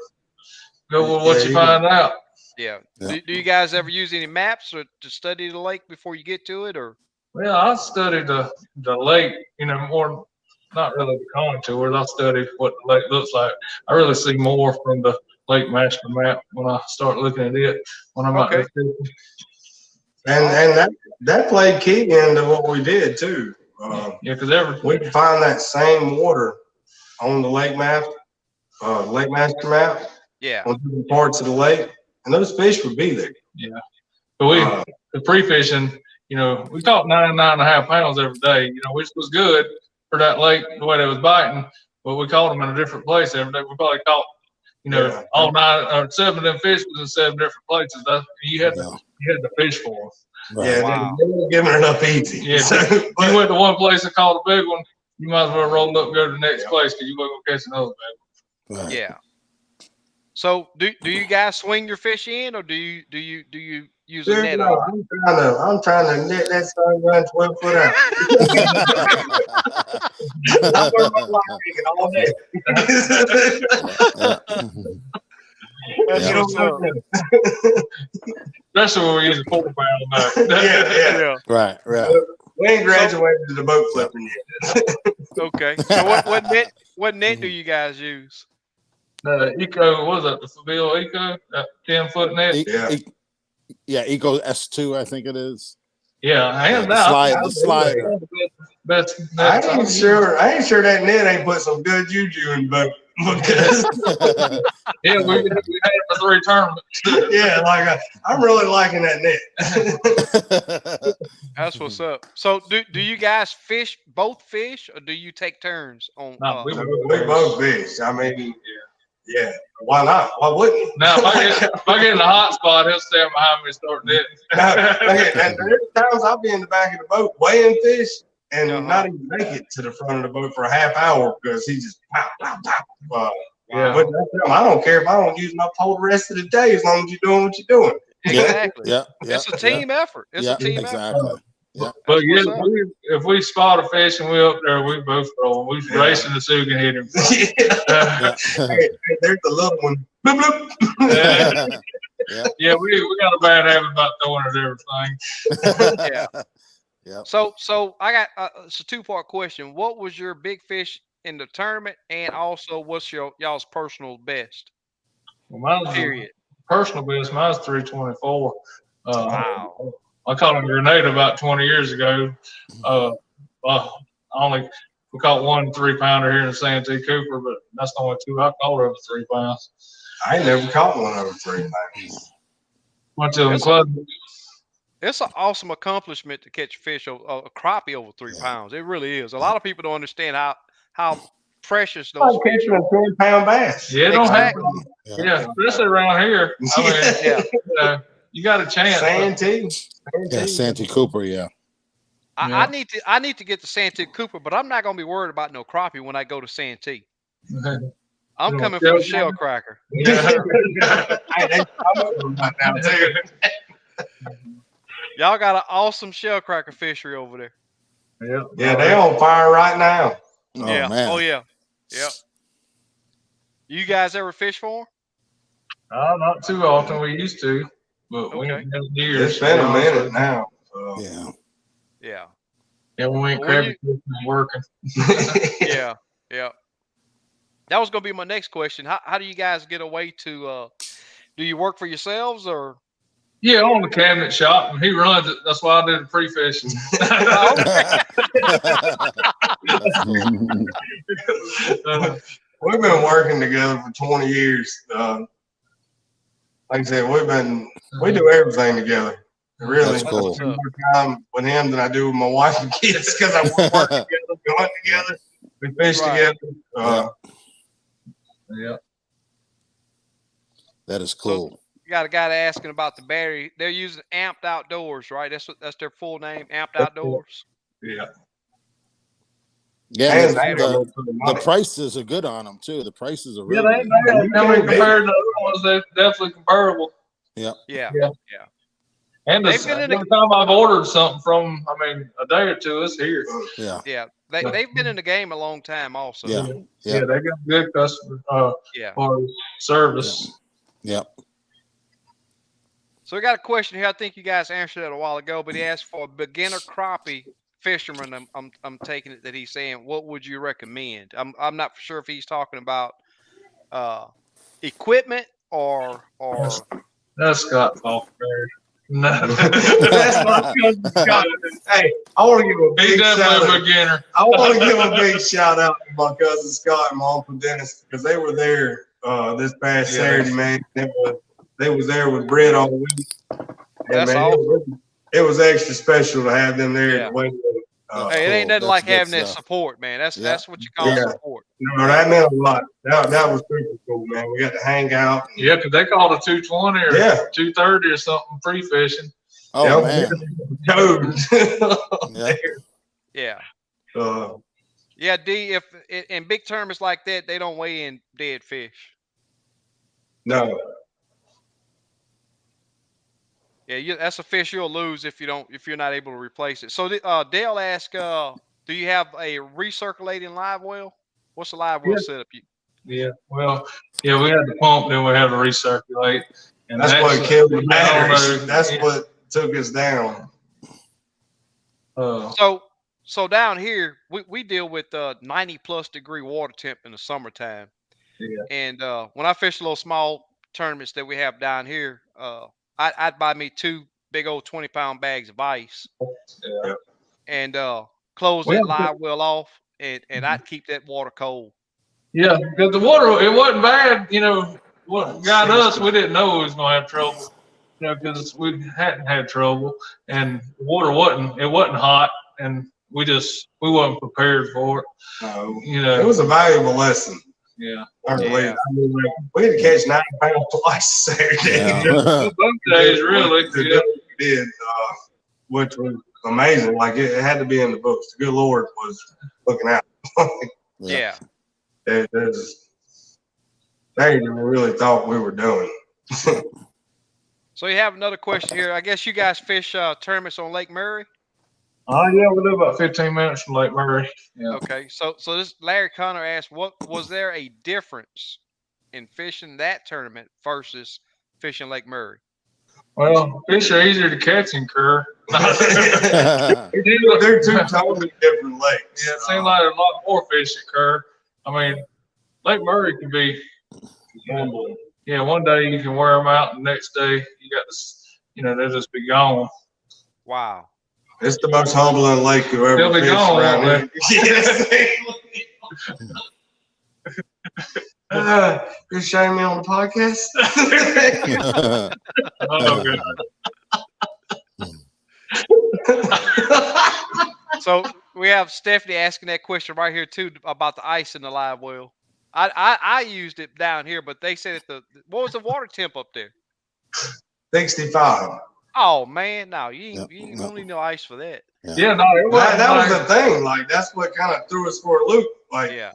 what you find out. Yeah. Do you guys ever use any maps or to study the lake before you get to it, or? Well, I studied the lake, more, not really the contours. I studied what the lake looks like. I really see more from the Lake Master map when I start looking at it when I'm out there fishing. And that played key into what we did too. Because we can find that same water on the Lake Master map. Yeah. On different parts of the lake, and those fish would be there. Yeah. But the pre-fishing, we caught 9.5 pounds every day, which was good for that lake, the way they was biting, but we caught them in a different place every day. We probably caught, all 9 or 7 of them fish was in 7 different places. You had to fish for them. Right. Yeah, they weren't giving it up easy. Yeah, but you went to one place and caught a big one, you might as well roll up and go to the next place because you wasn't gonna catch another big one. Right. Yeah. So do you guys swing your fish in, or do you use a net no, on? I'm trying to net that sun gun 12 foot out. I wear my life ticket all day. That's what's up. That's what we use a 4 pound. Yeah. Right. We ain't graduated to the boat flipping yet. Okay. So what net do you guys use? Eco, what was that? The Seville Eco, that 10-foot net. Eco S2, I think it is. Yeah, hands down. The slider. Best I ain't sure that net ain't put some good juju in boat. Because yeah, we had it for 3 tournaments. Yeah, like I'm really liking that net. That's what's up. So do you guys both fish, or do you take turns on? We both fish. I mean, yeah. Why not? Why wouldn't you? Now, if I get in the hot spot, he'll stand behind me and start netting. And there's times I'll be in the back of the boat weighing fish and not even make it to the front of the boat for a half hour because he just pop. But I don't care if I don't use my pole the rest of the day as long as you're doing what you're doing. Exactly. Yeah. It's a team effort. It's a team effort. Yeah. But if we spot a fish and we up there, we both throw. We racing to see who can hit him. Hey, there's the little one. Bloop, bloop. Yeah, we got a bad habit about throwing at everything. Yeah. So I got it's a 2-part question. What was your big fish in the tournament, and also what's y'all's personal best? Well, mine was personal best. Mine was 324. Wow. I caught a grenade about 20 years ago. We caught 1 3-pounder here in Santee Cooper, but that's the only 2 I caught over 3 pounds. I ain't never caught one over 3 pounds. Went to them clubs. It's an awesome accomplishment to catch fish, a crappie over 3 pounds. It really is. A lot of people don't understand how precious those fish catching a 10-pound bass. Yeah, it don't happen. Yeah, especially around here. I mean, you got a chance. Santee. Yeah, Santee Cooper. Yeah. I need to get to Santee Cooper, but I'm not gonna be worried about no crappie when I go to Santee. I'm coming for the shell cracker. Y'all got an awesome shell cracker fishery over there. Yeah, they on fire right now. Oh, man. Oh yeah. Yep. You guys ever fish for them? Not too often. We used to, but we ain't done years. It's been a minute now. So. Yeah. Yeah, we ain't crappie working. Yeah. That was gonna be my next question. How do you guys get away to? Do you work for yourselves or? Yeah, on the cabinet shop, and he runs it. That's why I do the pre-fishing. We've been working together for 20 years. Like I said, we do everything together. Really, that's cool. I more time with him than I do with my wife and kids because I work together, we hunt together, we fish together. Yeah, that is cool. So you got a guy asking about the battery. They're using Amped Outdoors, right? That's their full name, Amped Outdoors. Yeah. Yeah, the prices are good on them too. The prices are really good. I mean, compared to other ones, they're definitely comparable. Yeah. And every time I've ordered something from, I mean, a day or two, it's here. Yeah. They've been in the game a long time, also. Yeah, they got good customer or service. Yeah. So we got a question here. I think you guys answered that a while ago, but he asked for a beginner crappie fisherman. I'm taking it that he's saying, what would you recommend? I'm not sure if he's talking about equipment or That's Scott Falkenberg. No, that's not Scott. Hey, I want to give a big shout out. Beginner. I want to give a big shout out to my cousin Scott and my uncle Dennis because they were there this past Saturday, man. They was there with Bret all week. That's awesome. It was extra special to have them there. Hey, it ain't nothing like having that support, man. That's what you call support. No, that meant a lot. That was super cool, man. We got to hang out. Yeah, because they called a 220 or 230 or something pre-fishing. Oh, man. Yeah, D, if in big tournaments like that, they don't weigh in dead fish. No. Yeah, that's a fish you'll lose if you're not able to replace it. So Dale asked, do you have a recirculating live well? What's the live well setup? Yeah, well, yeah, we had the pump, then we had to recirculate, and that's what killed the batteries. That's what took us down. So down here we deal with 90+ degree water temp in the summertime. Yeah. And when I fish little small tournaments that we have down here, I'd buy me 2 big old 20-pound bags of ice. Yeah. And close that live well off, and I'd keep that water cold. Yeah, because the water, it wasn't bad. You know, what got us, we didn't know we was gonna have trouble. You know, because we hadn't had trouble, and the water wasn't hot, and we wasn't prepared for it. No, you know, it was a valuable lesson. Yeah. I mean, we had to catch 9 pounds twice Saturday. Both days, really. We did, which was amazing. Like it had to be in the books. The good Lord was looking out. Yeah. They really thought we were doing. So you have another question here. I guess you guys fish tournaments on Lake Murray? Oh yeah, we live about 15 minutes from Lake Murray. Yeah. Okay, so this Larry Connor asked, what was there a difference in fishing that tournament versus fishing Lake Murray? Well, fish are easier to catch in Kerr. They're 2 totally different lakes. Yeah, it seems like there's a lot more fish at Kerr. I mean, Lake Murray can be, yeah, one day you can wear them out, and the next day you got this, they'll just be gone. Wow. It's the most humbling lake you've ever fished around here. Yes. You're showing me on the podcast? So we have Stephanie asking that question right here too about the ice in the live well. I used it down here, but they said what was the water temp up there? 65. Oh man, no, you don't need no ice for that. Yeah, no, that was the thing. Like that's what kind of threw us for a loop. Like yeah,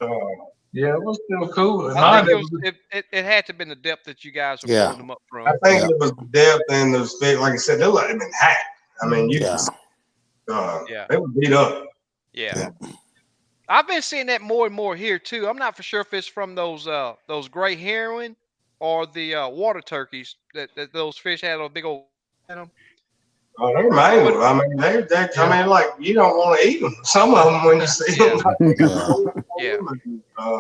it was still cool. I think it had to have been the depth that you guys were pulling them up from. I think it was the depth and the speed. Like I said, they would have been hacked. I mean, they were beat up. Yeah. I've been seeing that more and more here too. I'm not for sure if it's from those gray heron or the water turkeys that those fish had those big old in them. Oh, they're mangled. I mean, I mean, like you don't want to eat them. Some of them when you see them. Yeah.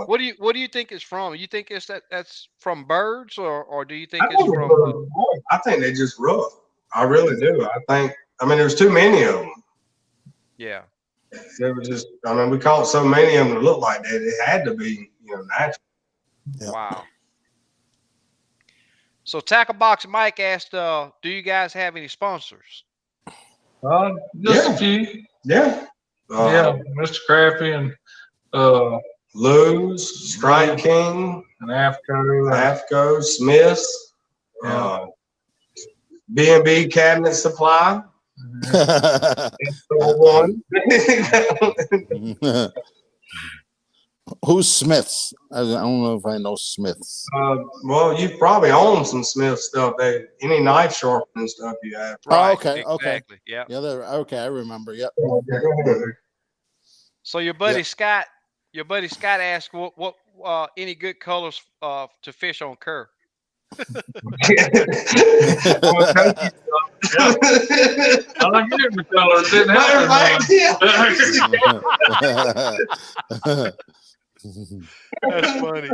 What do you think it's from? You think that's from birds or do you think it's from? I think they're just rough. I really do. I mean, there's too many of them. Yeah. They were just. I mean, we caught so many of them that looked like that. It had to be, natural. Yeah. Wow. So Tackle Box Mike asked, do you guys have any sponsors? Just a few. Yeah. Mr. Crappie and Lou's, Strike King, and AFCO, Smith's, B&B Cabinet Supply. One. Who's Smith's? I don't know if I know Smith's. Well, you probably own some Smith stuff. Any knife sharpening stuff you have. Right, okay. Yeah. Yeah, okay. I remember. Yep. So your buddy Scott asked what any good colors to fish on Kerr. I like getting the colors. Didn't happen. That's funny.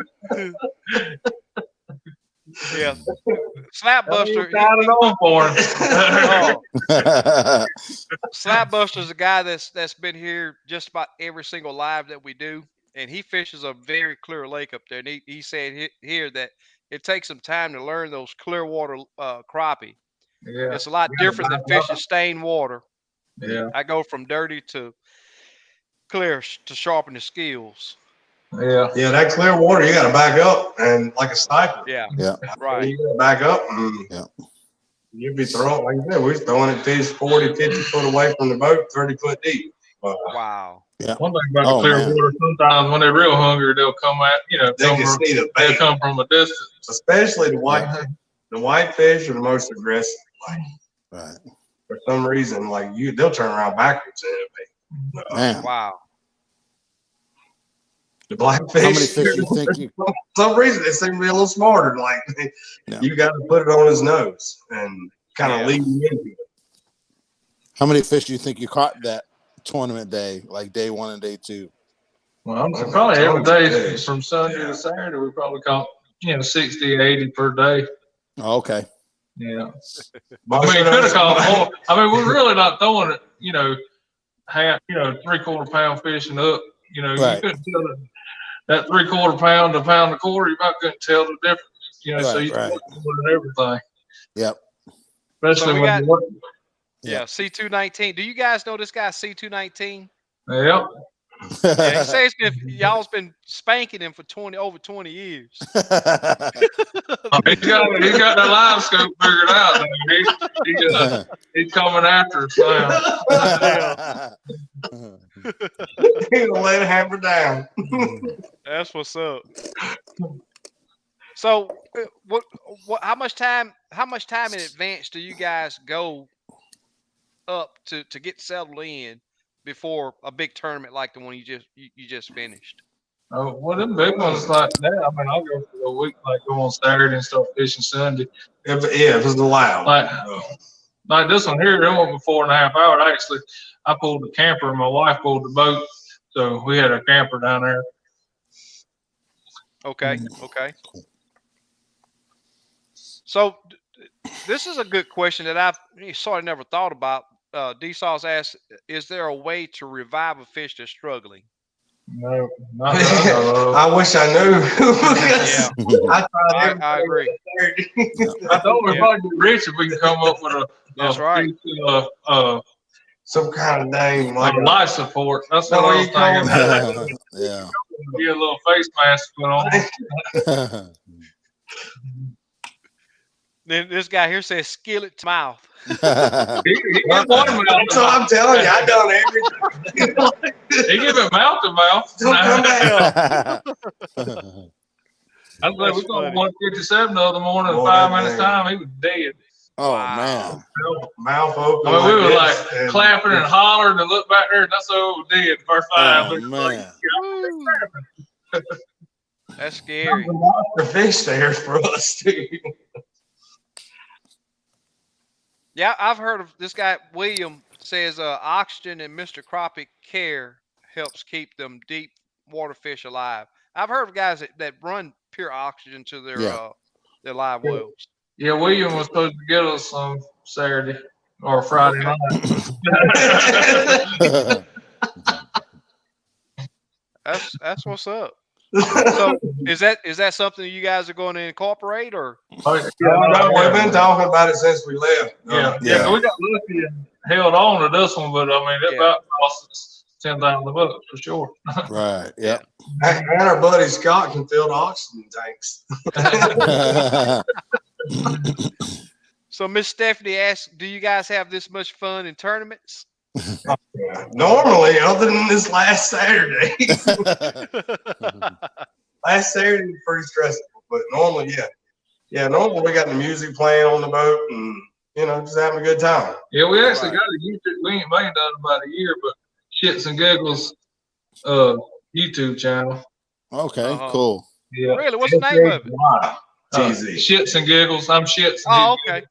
Yeah, Slapbuster. Got it on for him. Slapbuster's a guy that's been here just about every single live that we do, and he fishes a very clear lake up there. And he said here that it takes some time to learn those clear water crappie. Yeah, it's a lot different than fishing stained water. Yeah, I go from dirty to clear to sharpen the skills. Yeah, that clear water, you got to back up and like a sniper. Yeah, right. You got to back up and you'd be throwing, like you said, we're throwing it fish 40, 50 foot away from the boat, 30 foot deep. Wow. Yeah. One thing about the clear water, sometimes when they're real hungry, they'll come out, they'll come from a distance. Especially the white fish are the most aggressive. Like, right. For some reason, like they'll turn around backwards and Man. Wow. The blackfish. How many fish you think you? For some reason, they seem to be a little smarter. Like you got to put it on his nose and kind of lead him into it. How many fish do you think you caught that tournament day, like day 1 and day 2? Well, probably every day from Sunday to Saturday, we probably caught 60, 80 per day. Oh, okay. Yeah. I mean, could have caught more. I mean, we're really not throwing it, half, 3/4 pound fish and up. Right. You couldn't tell that 3/4 pound to pound and a quarter. You about couldn't tell the difference. So you right. and everything. Yep. Especially so when C219. Do you guys know this guy C219? Yep. Yeah, he says y'all's been spanking him for over 20 years. He's got that Livescope figured out. He's coming after us now. He's gonna lay the hammer down. That's what's up. So, what? How much time in advance do you guys go up to get settled in before a big tournament like the one you just finished? Oh, well, them big ones like that. I mean, I'll go for a week, like go on Saturday and start fishing Sunday. If it's allowed. Like this one here, it went for 4.5 hours. I pulled the camper and my wife pulled the boat. So we had a camper down there. Okay. Okay. So this is a good question that I've sort of never thought about. D-Sauce asked, is there a way to revive a fish that's struggling? No, not that I wish I knew. I agree. I thought we'd probably be rich if we can come up with some kind of name like life support. That's what I was thinking. Yeah. Get a little face mask put on. Then this guy here says skillet to mouth. That's what I'm telling you. I done everything. He give it mouth to mouth. Don't come back. I was like, we got 157 the other morning in 5 minutes time. He was dead. Oh man. Mouth open. I mean, we were like clapping and hollering and look back there. And that's what we did first time. Oh man. That's scary. The fish there for us too. Yeah, I've heard of this guy. William says oxygen and Mr. Crappie care helps keep them deep water fish alive. I've heard of guys that run pure oxygen to their live wells. Yeah, William was supposed to get us on Saturday or Friday night. That's what's up. So is that something you guys are going to incorporate or? We've been talking about it since we left. Yeah. We got lucky and held on to this one, but I mean it about cost us $10,000 for sure. Right. Yeah. And our buddy Scott can fill the oxygen tanks. So Miss Stephanie asks, do you guys have this much fun in tournaments? Normally, other than this last Saturday. Last Saturday was pretty stressful, but normally, normally we got the music playing on the boat and, just having a good time. Yeah, we actually got a YouTube. We ain't done about a year, but Shits and Giggles YouTube channel. Okay, cool. Yeah. Really? What's the name of it? Shits and Giggles. I'm Shits. Oh, okay.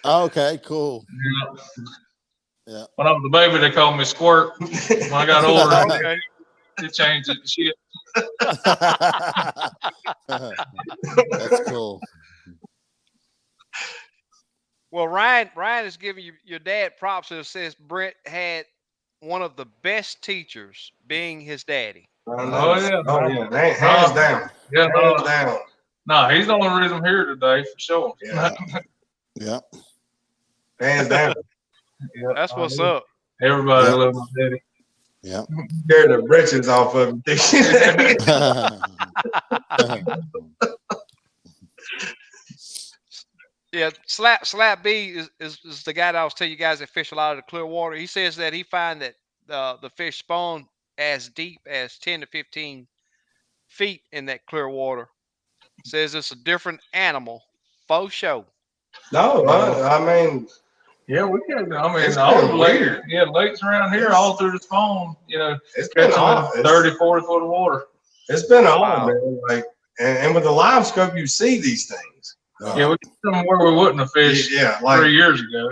Okay, cool. Yeah. When I was a baby, they called me Squirt. When I got older, they changed it to Shit. That's cool. Well, Ryan is giving your dad props. It says Bret had one of the best teachers, being his daddy. Oh yeah. Hands down. Yeah, hands down. No, he's the only reason I'm here today for sure. Yeah. Hands down. Yeah, that's what's up. Everybody loves my daddy. Yeah. Scared the britches off of him. Yeah, Slap B is the guy that I was telling you guys that fish a lot of the clear water. He says that he find that the fish spawn as deep as 10 to 15 feet in that clear water. says it's a different animal. Faux show. No, I mean, yeah, we can. I mean, it's all been the weird. lakes around here, all through this phone, it's been odd. 30, 40 foot of water. It's been odd, man. Like, and with the live scope, you see these things. Yeah, we get them where we wouldn't have fished like 3 years ago.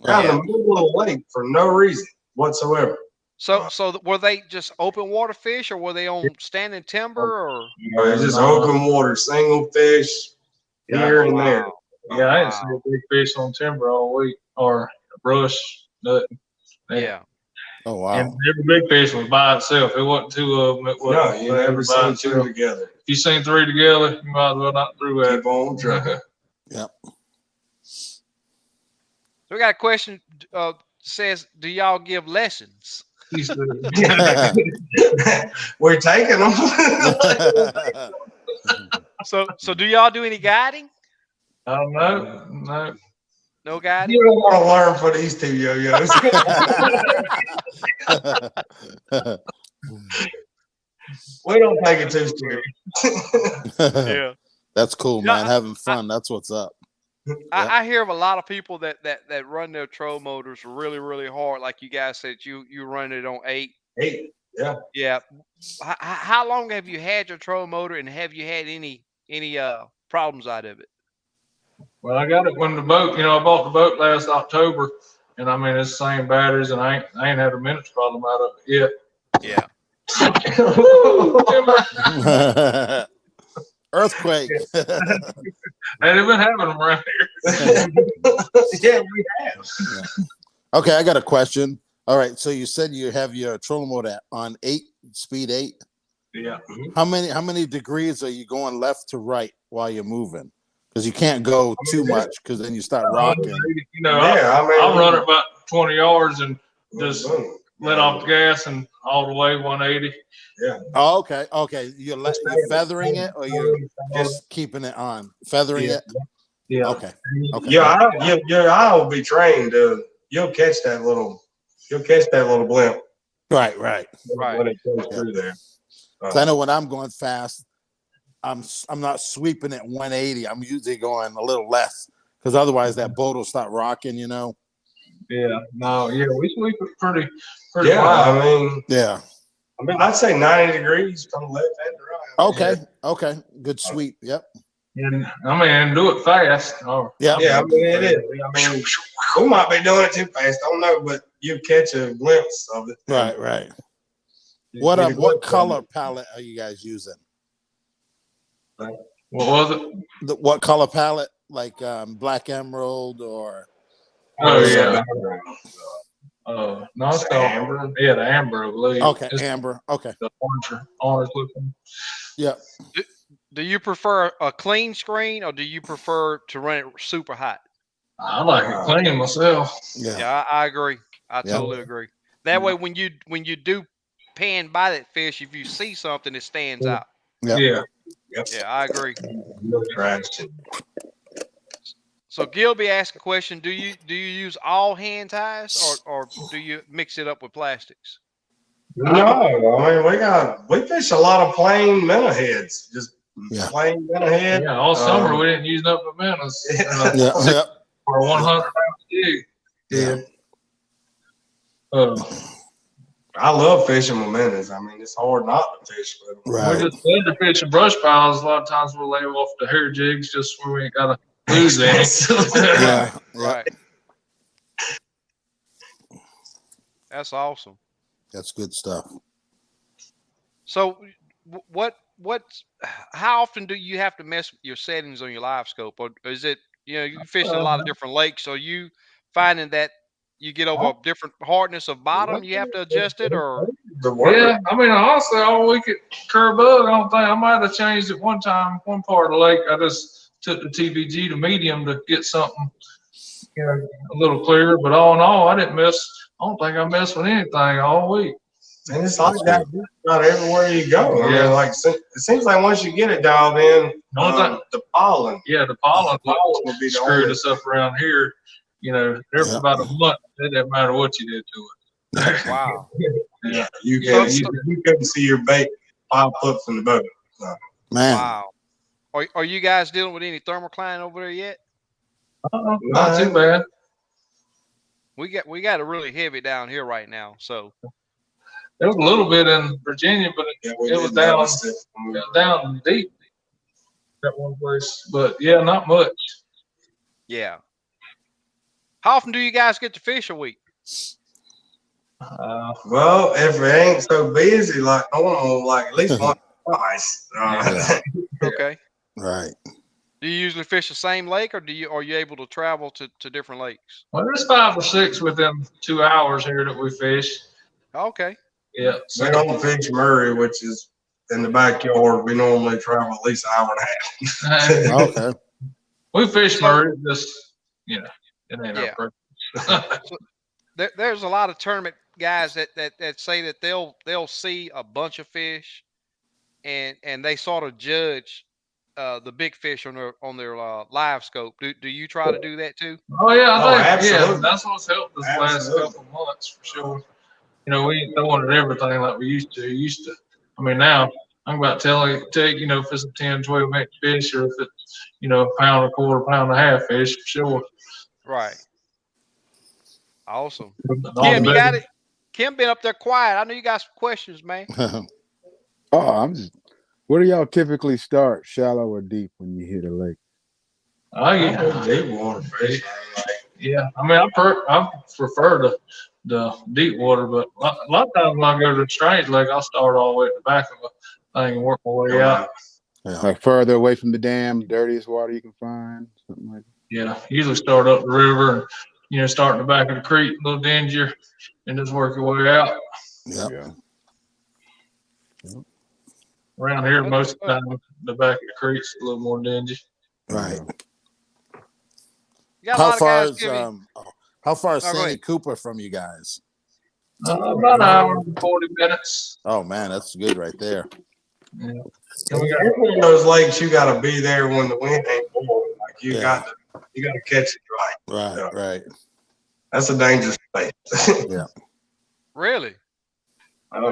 Out in the middle of the lake for no reason whatsoever. So were they just open water fish, or were they on standing timber, or? It's just open water, single fish here and there. Yeah, I ain't seen a big fish on timber all week or brush, nothing. Yeah. Oh wow. And every big fish was by itself. It wasn't two of them. No, you never seen two together. If you seen three together, you might as well not through that. Keep on trucking. Yep. So we got a question. Says, do y'all give lessons? We're taking them. So do y'all do any guiding? No. No guiding? You don't want to learn for these two yo-yos. We don't take it too serious. Yeah. That's cool, man. Having fun. That's what's up. I hear of a lot of people that run their troll motors really, really hard. Like you guys said, you run it on 8. 8, yeah. Yeah. How long have you had your troll motor, and have you had any problems out of it? Well, I got it when the boat, I bought the boat last October, and I mean, it's the same batteries, and I ain't had a minute's problem out of it yet. Yeah. Earthquake. And they've been having them around here. Yeah, we have. Yeah. Okay, I got a question. All right, so you said you have your trolling motor on 8, speed 8. Yeah. How many degrees are you going left to right while you're moving? Because you can't go too much, because then you start rocking. I'll run it about 20 yards and just let off the gas and all the way 180. Yeah. Oh, okay. Okay. You're feathering it, or you're just keeping it on? Feathering it? Yeah. Okay. Okay. Your eye will be trained to. You'll catch that little blimp. Right. When it goes through there. So I know when I'm going fast, I'm not sweeping at 180. I'm usually going a little less, because otherwise that boat will start rocking. Yeah. No. Yeah. We sweep it pretty. Yeah. Wide. I mean, I'd say 90 degrees from left and right. Okay. Okay. Good sweep. Yep. And do it fast. Yeah. Yeah. I mean, it is. I mean, we might be doing it too fast. I don't know, but you catch a glimpse of it. Right. What color palette are you guys using? What was it? What color palette? Like black emerald or? Oh yeah. No, it's the amber. Yeah, the amber, I believe. Okay, amber. Okay. The orange looking. Yeah. Do you prefer a clean screen, or do you prefer to run it super hot? I like it clean myself. Yeah, I agree. I totally agree. That way, when you do pan by that fish, if you see something, it stands out. Yeah. Yeah, I agree. Trash. So Gilby asked a question: Do you use all hand ties, or do you mix it up with plastics? No, I mean we fish a lot of plain minnow heads, just plain minnow head. Yeah, all summer we didn't use nothing but minnows. For 100 ounce jig. Yeah. I love fishing with minnows. I mean, it's hard not to fish with them. Right. We just love to fish in brush piles. A lot of times we'll lay off the hair jigs just where we ain't got to lose any. Right. That's awesome. That's good stuff. So, how often do you have to mess with your settings on your Livescope, or is it you fish in a lot of different lakes? So you finding that you get over a different hardness of bottom, you have to adjust it, or? Yeah, I mean, honestly, all week at Curb Bug, I might have changed it one time, one part of the lake. I just took the TVG to medium to get something, a little clearer. But all in all, I don't think I messed with anything all week. And it's like that about everywhere you go. I mean, like it seems like once you get it dialed in, the pollen. Yeah, the pollen would be screwed us up around here. There for about a month. It didn't matter what you did to it. Wow. Yeah, you couldn't see your bait 5 foot from the boat. So. Man. Wow. Are you guys dealing with any thermocline over there yet? Not too bad. We got it really heavy down here right now. So there was a little bit in Virginia, but it was down deep. That one place, but yeah, not much. Yeah. How often do you guys get to fish a week? Well, if it ain't so busy like normal, like at least once or twice. Okay. Right. Do you usually fish the same lake, or are you able to travel to different lakes? Well, there's 5 or 6 within 2 hours here that we fish. Okay. Yeah. We don't fish Murray, which is in the backyard. We normally travel at least an hour and a half. Okay. We fish Murray, just it ain't our purpose. So there's a lot of tournament guys that say that they'll see a bunch of fish, and they sort of judge the big fish on their Livescope. Do you try to do that too? Oh yeah, absolutely. Yeah, that's what's helped us the last couple of months for sure. We ain't throwing at everything like we used to. I mean, now I'm about to take if it's a 10, 12 inch fish, or if it's a pound, a quarter, pound and a half fish, for sure. Right. Awesome. Kim, you got it. Kim been up there quiet. I know you got some questions, man. Where do y'all typically start, shallow or deep, when you hit a lake? I get deep water fish. Yeah, I mean, I prefer the deep water, but a lot of times when I go to the strange lake, I'll start all the way at the back of a thing and work my way out. Yeah. Like further away from the dam, dirtiest water you can find, something like that. Yeah, usually start up the river and start in the back of the creek, a little dingier, and just work your way out. Yeah. Around here, most of the time, the back of the creek's a little more dingy. Right. How far is Sandy Cooper from you guys? About an hour and 40 minutes. Oh man, that's good right there. Yeah. It's one of those lakes you got to be there when the wind ain't blowing. Like you got to catch it right. Right. That's a dangerous place. Yeah. Really? No,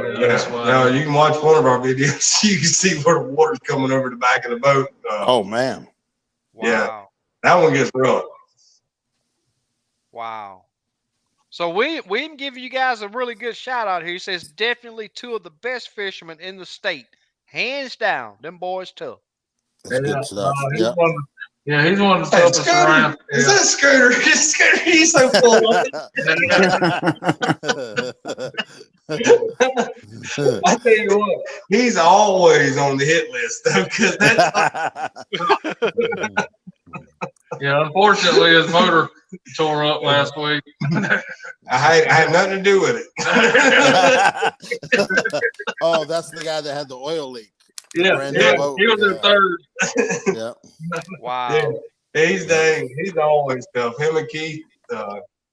you can watch one of our videos. You can see where the water's coming over the back of the boat. Oh man. Wow. Yeah, that one gets rough. Wow. So we can give you guys a really good shout out here. He says definitely 2 of the best fishermen in the state, hands down. Them boys tough. That's good stuff. He's one of the toughest around. Is that Scooter? Scooter, he's so full of it. I tell you what, he's always on the hit list though, because that's. Yeah, unfortunately, his motor tore up last week. I had nothing to do with it. Oh, that's the guy that had the oil leak. Yeah, he was in third. Yeah. Wow. Yeah, he's always tough. Him and Keith,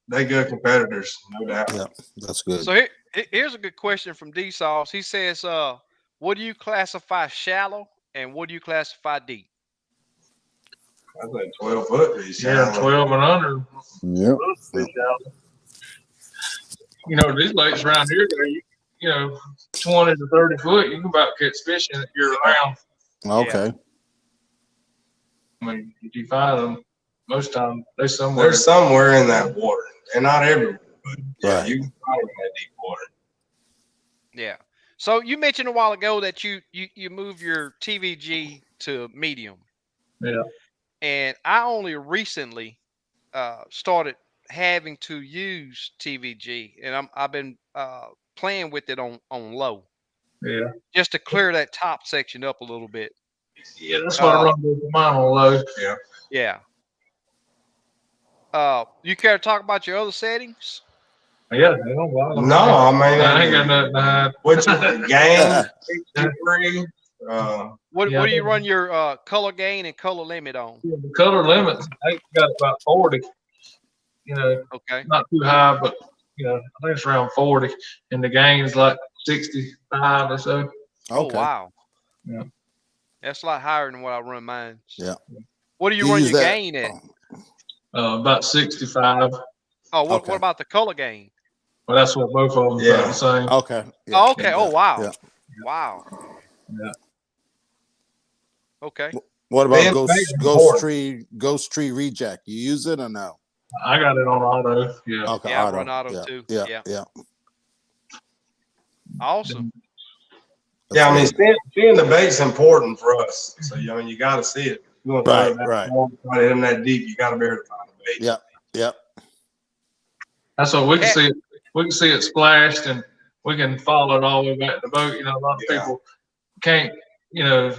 they good competitors, no doubt. Yeah, that's good. So here's a good question from D Sauce. He says, what do you classify shallow and what do you classify deep? I think 12 foot is shallow. Yeah, 12 and under. Yep. These lakes around here, 20 to 30 foot, you can about catch fish in it year round. Okay. Yeah. I mean, if you find them, most times they're somewhere in that water. They're not everywhere, but you can find them in that deep water. Yeah. So you mentioned a while ago that you move your TVG to medium. Yeah. And I only recently started having to use TVG, and I've been playing with it on low. Yeah. Just to clear that top section up a little bit. Yeah, that's why I run with mine on low. Yeah. Yeah. You care to talk about your other settings? Yeah. No, I mean I ain't got nothing to hide. What's your game? What do you run your color gain and color limit on? Yeah, the color limits, I got about 40. Okay. Not too high, but I think it's around 40, and the gain is like 65 or so. Okay. Oh wow. Yeah. That's a lot higher than what I run mine. Yeah. What do you run your gain at? About 65. Oh, what about the color gain? Well, that's what both of them are the same. Okay. Yeah. Oh, okay. Oh wow. Yeah. Wow. Yeah. Okay. What about Ghost Tree Reject? You use it or no? I got it on auto. Yeah. Okay, I run auto too. Yeah. Awesome. Yeah, I mean, seeing the bait's important for us. So, I mean, you got to see it. You want to throw it that long, try to hit them that deep, you got to be able to find the bait. Yep. That's what we can see. We can see it splashed, and we can follow it all the way back to the boat. You know, a lot of people can't. You know,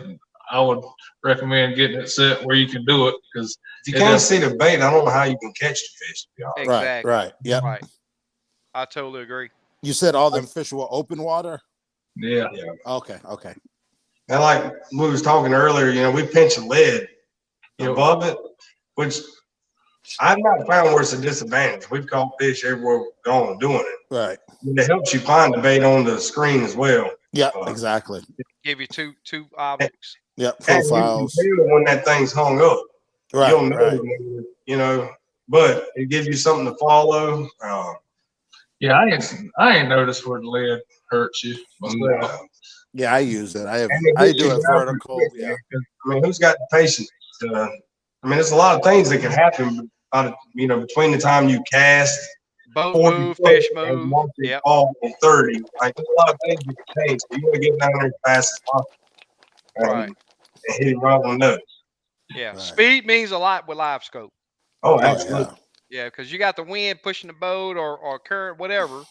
I would recommend getting it set where you can do it, because if you can't see the bait, I don't know how you can catch the fish. Exactly. Right. Yeah. Right. I totally agree. You said all them fish were open water? Yeah. Okay. And like we was talking earlier, you know, we pinch a lead above it, which I've not found where it's a disadvantage. We've caught fish everywhere we've gone doing it. Right. It helps you find the bait on the screen as well. Yeah, exactly. Give you two objects. Yep, profiles. And you can tell when that thing's hung up. Right. You'll know, you know, but it gives you something to follow. Yeah, I ain't noticed where the lead hurts you. Yeah, I use it. I do it vertical. Yeah. I mean, who's got the patience? I mean, there's a lot of things that can happen. You know, between the time you cast, boat move, fish move, all 30. Like, there's a lot of things you can change. So you want to get down there as fast as possible. Right. And hit it right on the nose. Yeah. Right. Speed means a lot with Livescope. Oh, absolutely. Yeah, because you got the wind pushing the boat or current, whatever.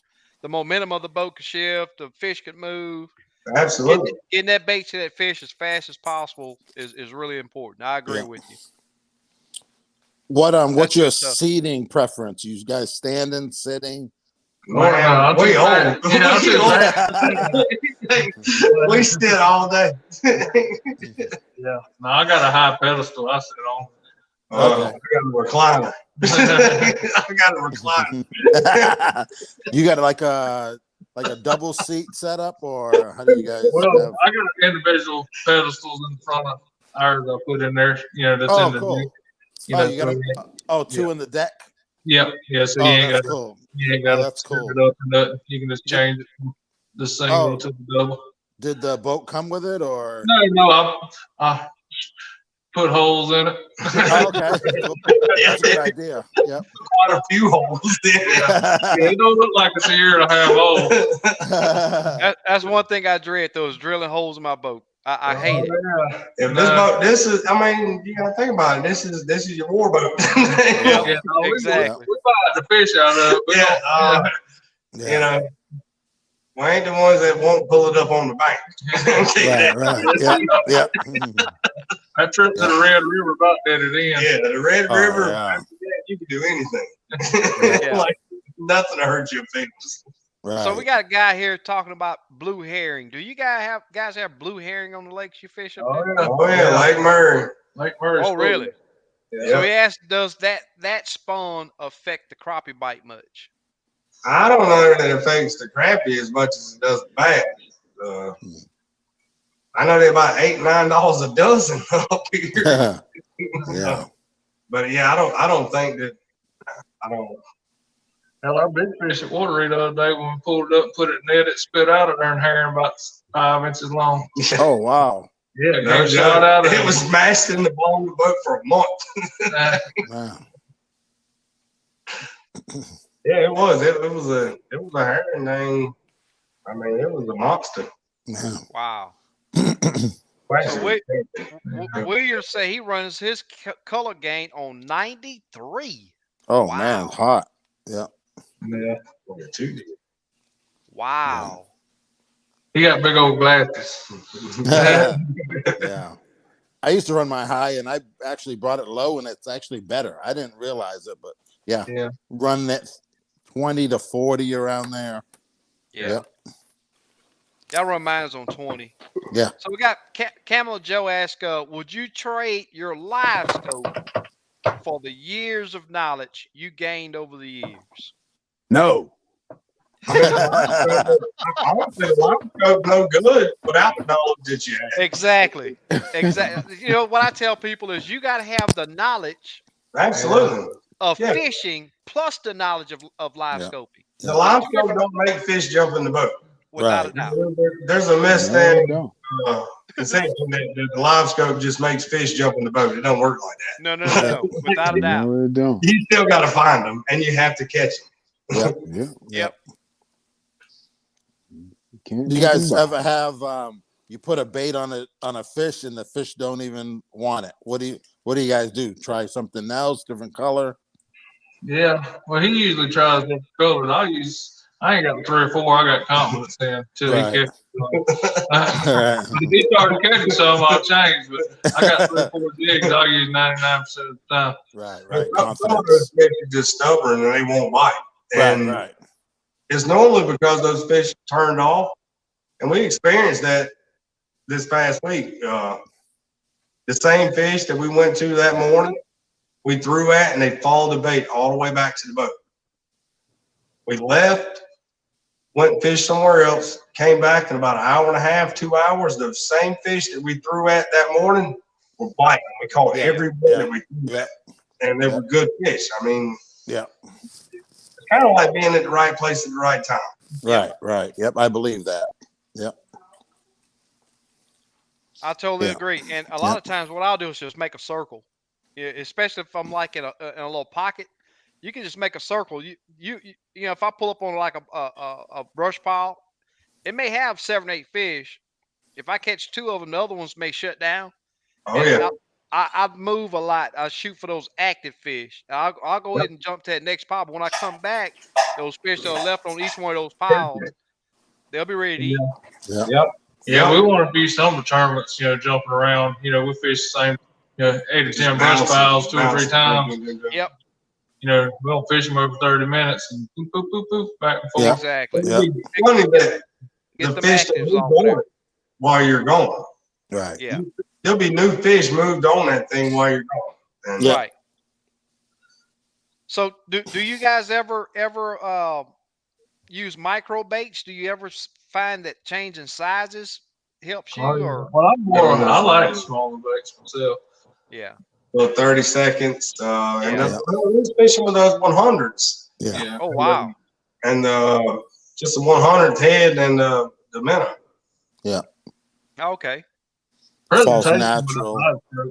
The momentum of the boat could shift. The fish could move. Absolutely. Getting that bait to that fish as fast as possible is really important. I agree with you. What's your seating preference? You guys standing, sitting? Wow, we old. We sit all day. Yeah. No, I got a high pedestal I sit on. I got a recliner. I got a recliner. You got like a double seat setup, or how do you guys? Well, I got individual pedestals in front of ours I put in there. You know, that's in the cool. deck. You got two in the deck. Yep. Yeah. So you ain't got cool. You ain't got to that's cool. it up or nothing. You can just change it from the single to the double. Did the boat come with it, or no? I put holes in it. Okay, that's a good idea. Yep. Quite a few holes there. It don't look like it's a year and a half old. That's one thing I dread, though, is drilling holes in my boat. I hate it. If this boat, I mean, you gotta think about it. This is your war boat. Exactly. We buy the fish out of it. You know, we ain't the ones that won't pull it up on the bank. Right. Yeah. That trip to the Red River about did it in. Yeah, the Red River. After that, you can do anything. Like nothing to hurt your feelings. Right. So we got a guy here talking about blue herring. Do you guys have blue herring on the lakes you fish up there? Oh yeah, Lake Murray. Lake Murray. Oh really? Yeah. So he asked, does that spawn affect the crappie bite much? I don't know that it affects the crappie as much as it does the bass. I know they're about $8-9 a dozen up here. Yeah. But yeah, I don't think that. I don't. Hell, our big fish at Water the other day, when we pulled it up and put it in net, it spit out of there and herring about 5 inches long. Oh wow. Yeah, no shot out of it was smashed in the bottom of the boat for a month. Wow. Yeah, it was. It was a herring thing. I mean, it was a monster. Wow. So Williams say he runs his color gain on 93. Oh man, hot. Yeah. Yeah. Wow. He got big old glasses. Yeah. I used to run my high, and I actually brought it low, and it's actually better. I didn't realize it, but yeah. Run that 20 to 40 around there. Yeah. Y'all run mine on 20. Yeah. So we got Camel Joe ask, would you trade your Livescope for the years of knowledge you gained over the years? No. I don't think Livescope no good without the knowledge that you have. Exactly. You know what I tell people is you got to have the knowledge. Absolutely. Of fishing plus the knowledge of live scoping. The Livescope don't make fish jump in the boat. Without a doubt. There's a mess there. The Livescope just makes fish jump in the boat. It don't work like that. No. Without a doubt. No, it don't. You still got to find them, and you have to catch them. Yep. Do you guys ever have you put a bait on a fish and the fish don't even want it? What do you guys do? Try something else, different color? Yeah. Well, he usually tries different colors. I ain't got 3 or 4. I got confidence in until he catches some. If he started catching some, I'll change. But I got 3 or 4 jigs. I'll use 99% of the time. Right. Some of those fish are just stubborn and they won't bite. And right. It's normally because those fish turned off. And we experienced that this past week. The same fish that we went to that morning, we threw at, and they followed the bait all the way back to the boat. We left, went and fished somewhere else, came back in about an hour and a half, 2 hours. The same fish that we threw at that morning were biting. We caught every one that we threw at, and they were good fish. I mean, it's kind of like being at the right place at the right time. Right. Yep, I believe that. Yep. I totally agree. And a lot of times what I'll do is just make a circle, especially if I'm like in a little pocket. You can just make a circle. You know, if I pull up on like a brush pile, it may have 7 or 8 fish. If I catch 2 of them, the other ones may shut down. I move a lot. I shoot for those active fish. I'll go ahead and jump to that next pile. But when I come back, those fish that are left on each one of those piles, they'll be ready to eat. Yeah, we want to be some tournaments, jumping around. We fish the same, 8 or 10 brush piles 2 or 3 times. Yep. We don't fish them over 30 minutes and boop, back and forth. Exactly. It's funny that the fish that move on it while you're going. Right. Yeah. There'll be new fish moved on that thing while you're going. Right. So do you guys ever use micro baits? Do you ever find that changing sizes helps you? Or I like smaller baits myself. Yeah. Well, 30 seconds. And we're fishing with those 100s. Yeah. Oh wow. And just the 100th head and the minnow. Yeah. Okay. False natural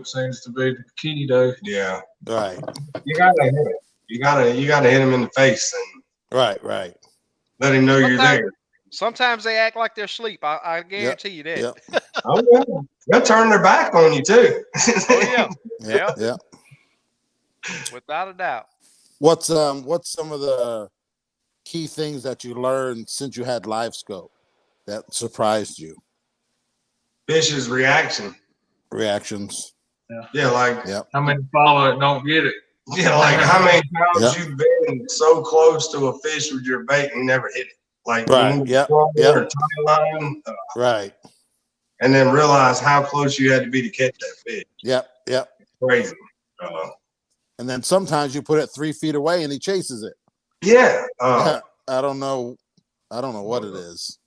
seems to be the key, though. Yeah. Right. You gotta hit it. You gotta hit him in the face and right. let him know you're there. Sometimes they act like they're asleep. I guarantee you that. Yep. Oh yeah. They'll turn their back on you too. Oh yeah. Yeah. Without a doubt. What's some of the key things that you learned since you had Livescope that surprised you? Fish's reactions. Yeah, like how many follow it, don't get it. Yeah, like how many times you've been so close to a fish with your bait and never hit it. Like right. And then realize how close you had to be to catch that fish. Yep. Crazy. And then sometimes you put it 3 feet away and he chases it. Yeah. I don't know what it is.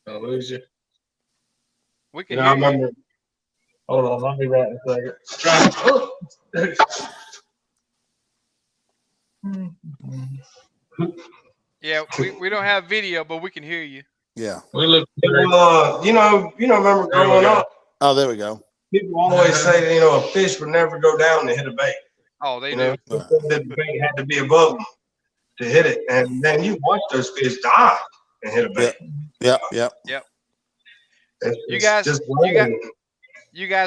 I'll lose you. We can I remember. Hold on, let me write a second. Yeah, we don't have video, but we can hear you. Yeah. We look. Remember growing up. Oh, there we go. People always say, a fish would never go down to hit a bait. Oh, they do. The bait had to be above them to hit it, and then you watch those fish die and hit a bait. Yep. You guys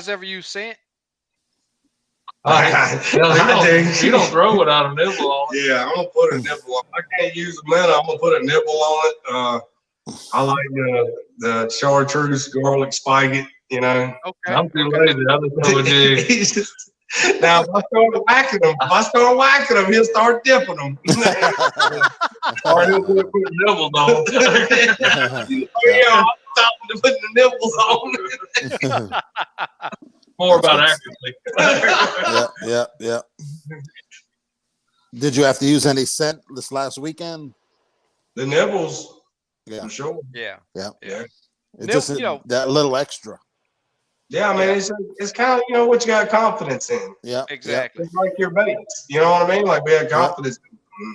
ever use scent? You don't throw without a nibble on it. Yeah, I'm gonna put a nibble on. I can't use a minnow. I'm gonna put a nibble on it. I like the chartreuse garlic spigot. Okay. I'm too lazy. I just throw a jig. Now, if I start whacking him, he'll start dipping them. Or he'll put nibbles on. I'm stopping to put the nibbles on. More about accuracy. Yeah. Did you have to use any scent this last weekend? The nibbles, yeah, for sure. Yeah. It's just that little extra. Yeah, I mean, it's kind of what you got confidence in. Yeah, exactly. It's like your baits. You know what I mean? Like we have confidence.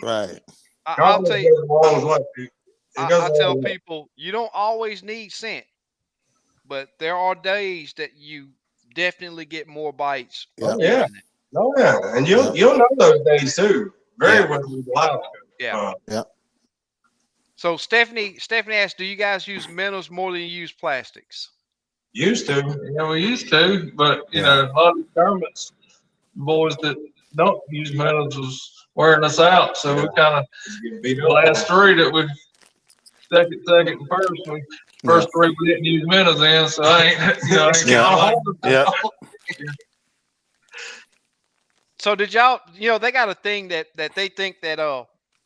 Right. I'll tell you. I I tell people you don't always need scent. but there are days that you definitely get more bites. Oh yeah, and you'll know those days too. Very well with Livescope. Yeah. Yeah. So Stephanie asked, do you guys use minnows more than you use plastics? Used to. Yeah, we used to, but you know, a lot of tournaments, boys that don't use metals was wearing us out. So we kind of the last three that we second, and first. First three we didn't use minnows in, so I ain't, you know, So did y'all, you know, they got a thing that they think that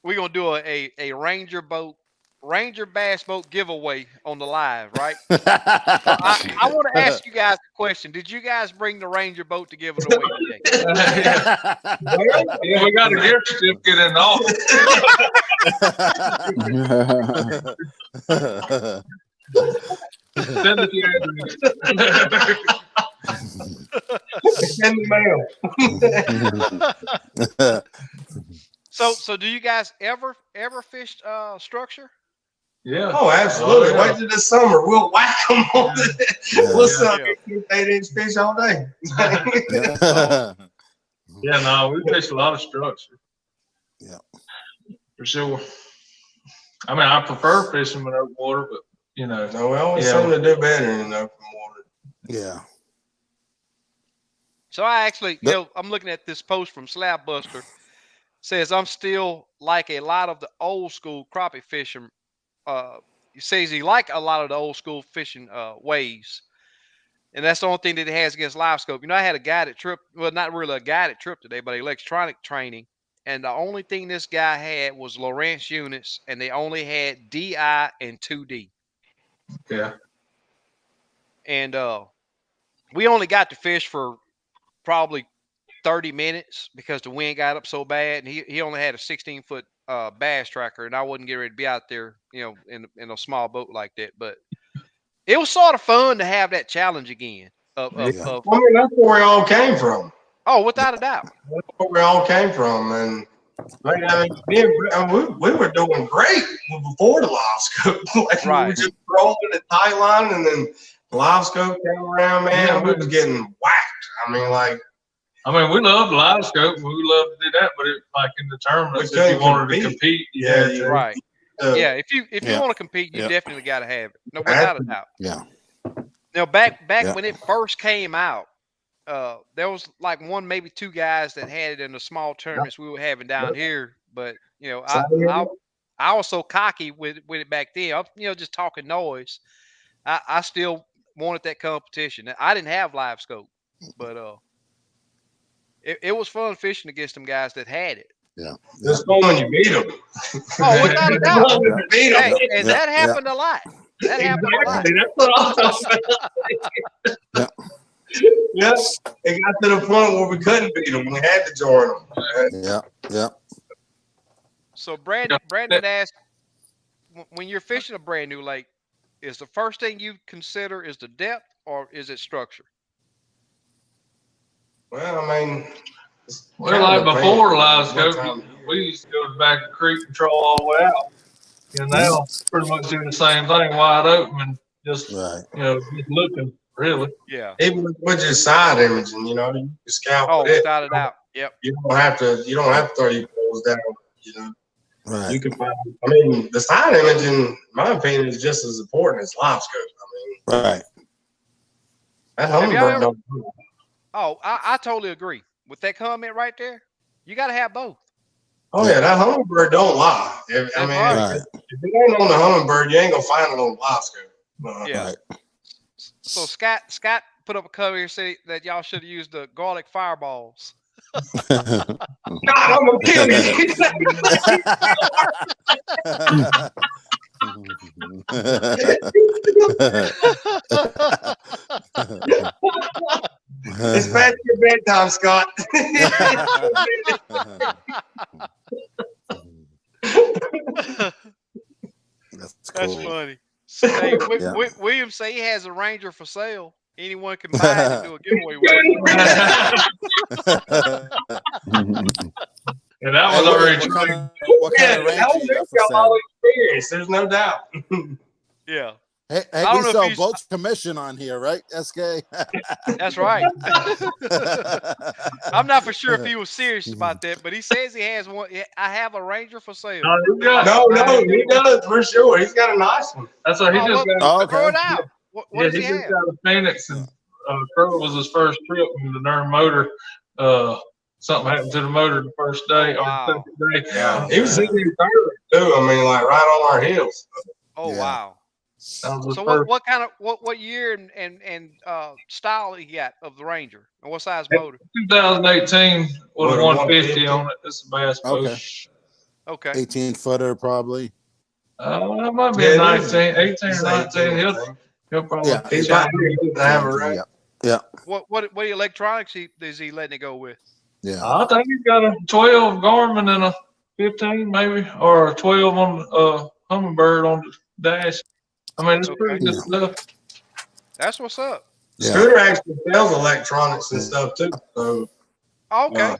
we're gonna do a Ranger bass boat giveaway on the live, right? So I want to ask you guys a question. Did you guys bring the Ranger boat to give it away today? Yeah, we got a gift certificate in all. Send it to your address. Send the mail. So do you guys ever fish structure? Yeah. Oh, absolutely. Wait till this summer. We'll whack them on We'll sell 8-inch fish all day. Yeah, no, we fish a lot of structure. Yeah. For sure. I mean, I prefer fishing with open water, but you know. No, we always something to do better than open water. Yeah. So I actually, you know, I'm looking at this post from Slabbuster. Says I'm still like a lot of the old school crappie fishing. He says he like a lot of the old school fishing ways, and that's the only thing that he has against Livescope. You know, I had a guided trip. Well, not really a guided trip today, but electronic training. And the only thing this guy had was Lowrance units, and they only had DI and 2D. Yeah. And we only got to fish for probably 30 minutes because the wind got up so bad, and he only had a 16-foot bass tracker, and I wasn't getting ready to be out there, you know, in a small boat like that. But it was sort of fun to have that challenge again. I mean, that's where we all came from. Oh, without a doubt. That's where we all came from, and I mean, we were doing great before the Livescope. Like, right. We were just rolling the tight line, and then Livescope came around, man. Yeah, we was getting whacked. I mean, like. I mean, we love Livescope. We love to do that, but it, like in the tournaments, if you wanted to compete, right. Yeah, if you want to compete, you definitely got to have it. No, without a doubt. Yeah. Now, back when it first came out, there was like one, maybe two guys that had it in the small tournaments we were having down here. But you know, I was so cocky with it back then. I'm, you know, just talking noise. I still wanted that competition. I didn't have Livescope, but it was fun fishing against them guys that had it. Yeah. It's fun when you beat them. Oh, without a doubt. Hey, and that happened a lot. That happened a lot. That's what I'm talking about. Yeah, it got to the point where we couldn't beat them. We had to join them. Yeah. So Brandon asked, when you're fishing a brand new lake, is the first thing you consider is the depth or is it structure? Well, I mean, well, like before Livescope, we used to go to the back of the creek and troll all the way out. And now pretty much do the same thing, wide open and just you know, just looking really. Yeah. Even with your side imaging, you know, you can scout. Oh, without a doubt. Yep. You don't have to throw your poles down. You know. Right. You can find. I mean, the side imaging, in my opinion, is just as important as Livescope. I mean, right. That hummingbird don't. Oh, I totally agree with that comment right there. You got to have both. Oh yeah, that hummingbird don't lie. If it ain't on the hummingbird, you ain't gonna find it on Livescope. Yeah. Right. So Scott put up a cover here saying that y'all should have used the garlic fireballs. God, I'm gonna kill you. It's past your bedtime, Scott. That's funny. Hey, William say he has a Ranger for sale. Anyone can buy it and do a giveaway with it. And that was already what kind of Ranger you got for sale? There's no doubt. Yeah. Hey, I don't we know sell if boats commission on here, right, SK? That's right. I'm not for sure if he was serious about that, but he says he has one. I have a Ranger for sale. No, he does for sure. He's got a nice one. That's what he just got. Throw it out. What does he have? Just got a Phoenix, and Crow was his first trip, and the darn motor. Something happened to the motor the first day or the second day. Yeah, he was sitting in third too. I mean, like right on our heels. Oh wow! So what kind of what year and style he got of the Ranger, and what size motor? 2018 with a 150 on it. It's a bass boat. Okay. 18-footer probably. It might be 19, 18 or 19. He'll probably. He's not going to have a right. Yeah. What electronics is he letting it go with? Yeah. I think he's got a 12 Garmin and a 15 maybe, or a 12 on Humminbird on the dash. I mean, it's pretty good stuff. That's what's up. Yeah. Scooter actually sells electronics and stuff too. So, okay.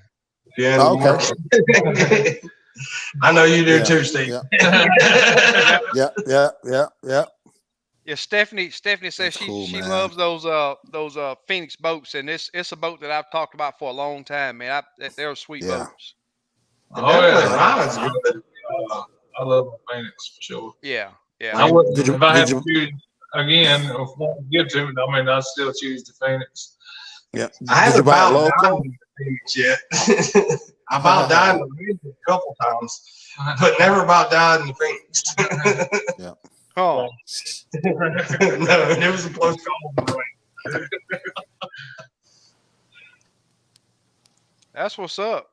Okay. I know you do too, Steve. Yeah. Yeah, Stephanie says she loves those Phoenix boats, and it's a boat that I've talked about for a long time, man. They're sweet boats. Ride's good. I love a Phoenix for sure. Yeah. I wouldn't, if I had to choose again, if I want to give to it, I mean, I'd still choose the Phoenix. Yeah. I haven't about died in the Phoenix yet. I about died in the Phoenix a couple times, but never about died in the Phoenix. Yeah. Oh. No, it was a close call. That's what's up.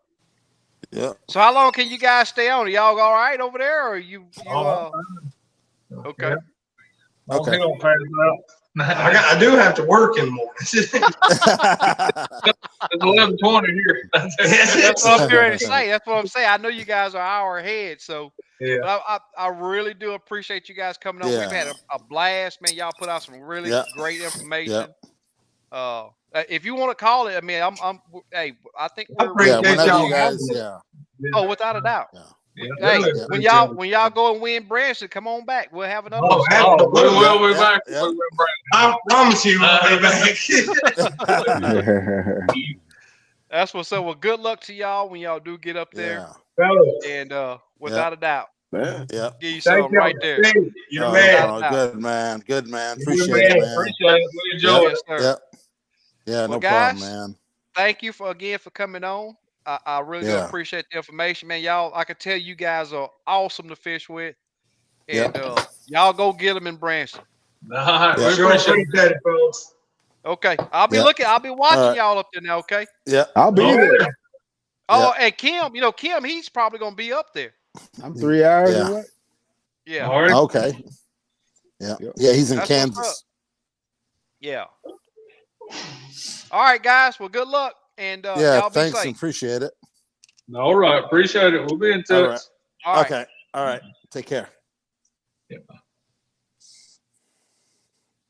Yeah. So how long can you guys stay on? Are y'all all right over there, or you okay? Okay. He don't pass out. I do have to work in the morning. It's 11:20 here. That's what I'm going to say. That's what I'm saying. I know you guys are an hour ahead, so yeah. I really do appreciate you guys coming on. We've had a blast, man. Y'all put out some really great information. If you want to call it, I mean, hey, I think we're appreciate y'all guys. Oh, without a doubt. Hey, when y'all go and win Branson, come on back. We'll have another. We will be back. I promise you, we'll be back. That's what's up. Well, good luck to y'all when y'all do get up there. And without a doubt, give you some right there. You're man. Good man. Appreciate it, man. Appreciate it. We enjoy it. Sir. Yeah, well, no guys, problem, man. Thank you for coming on. I really do appreciate the information, man. Y'all, I can tell you guys are awesome to fish with. And y'all go get them in Branson. We appreciate that, folks. Okay. I'll be watching y'all up there now, okay? Yeah. I'll be there. Oh, and Kim, Kim, he's probably gonna be up there. I'm 3 hours away. Yeah. Okay. Yeah. Yeah, he's in Kansas. Yeah. All right, guys. Well, good luck. And y'all be thanks safe. and appreciate it. All right, appreciate it. We'll be in touch. All right. Okay. All right. Take care. Yeah.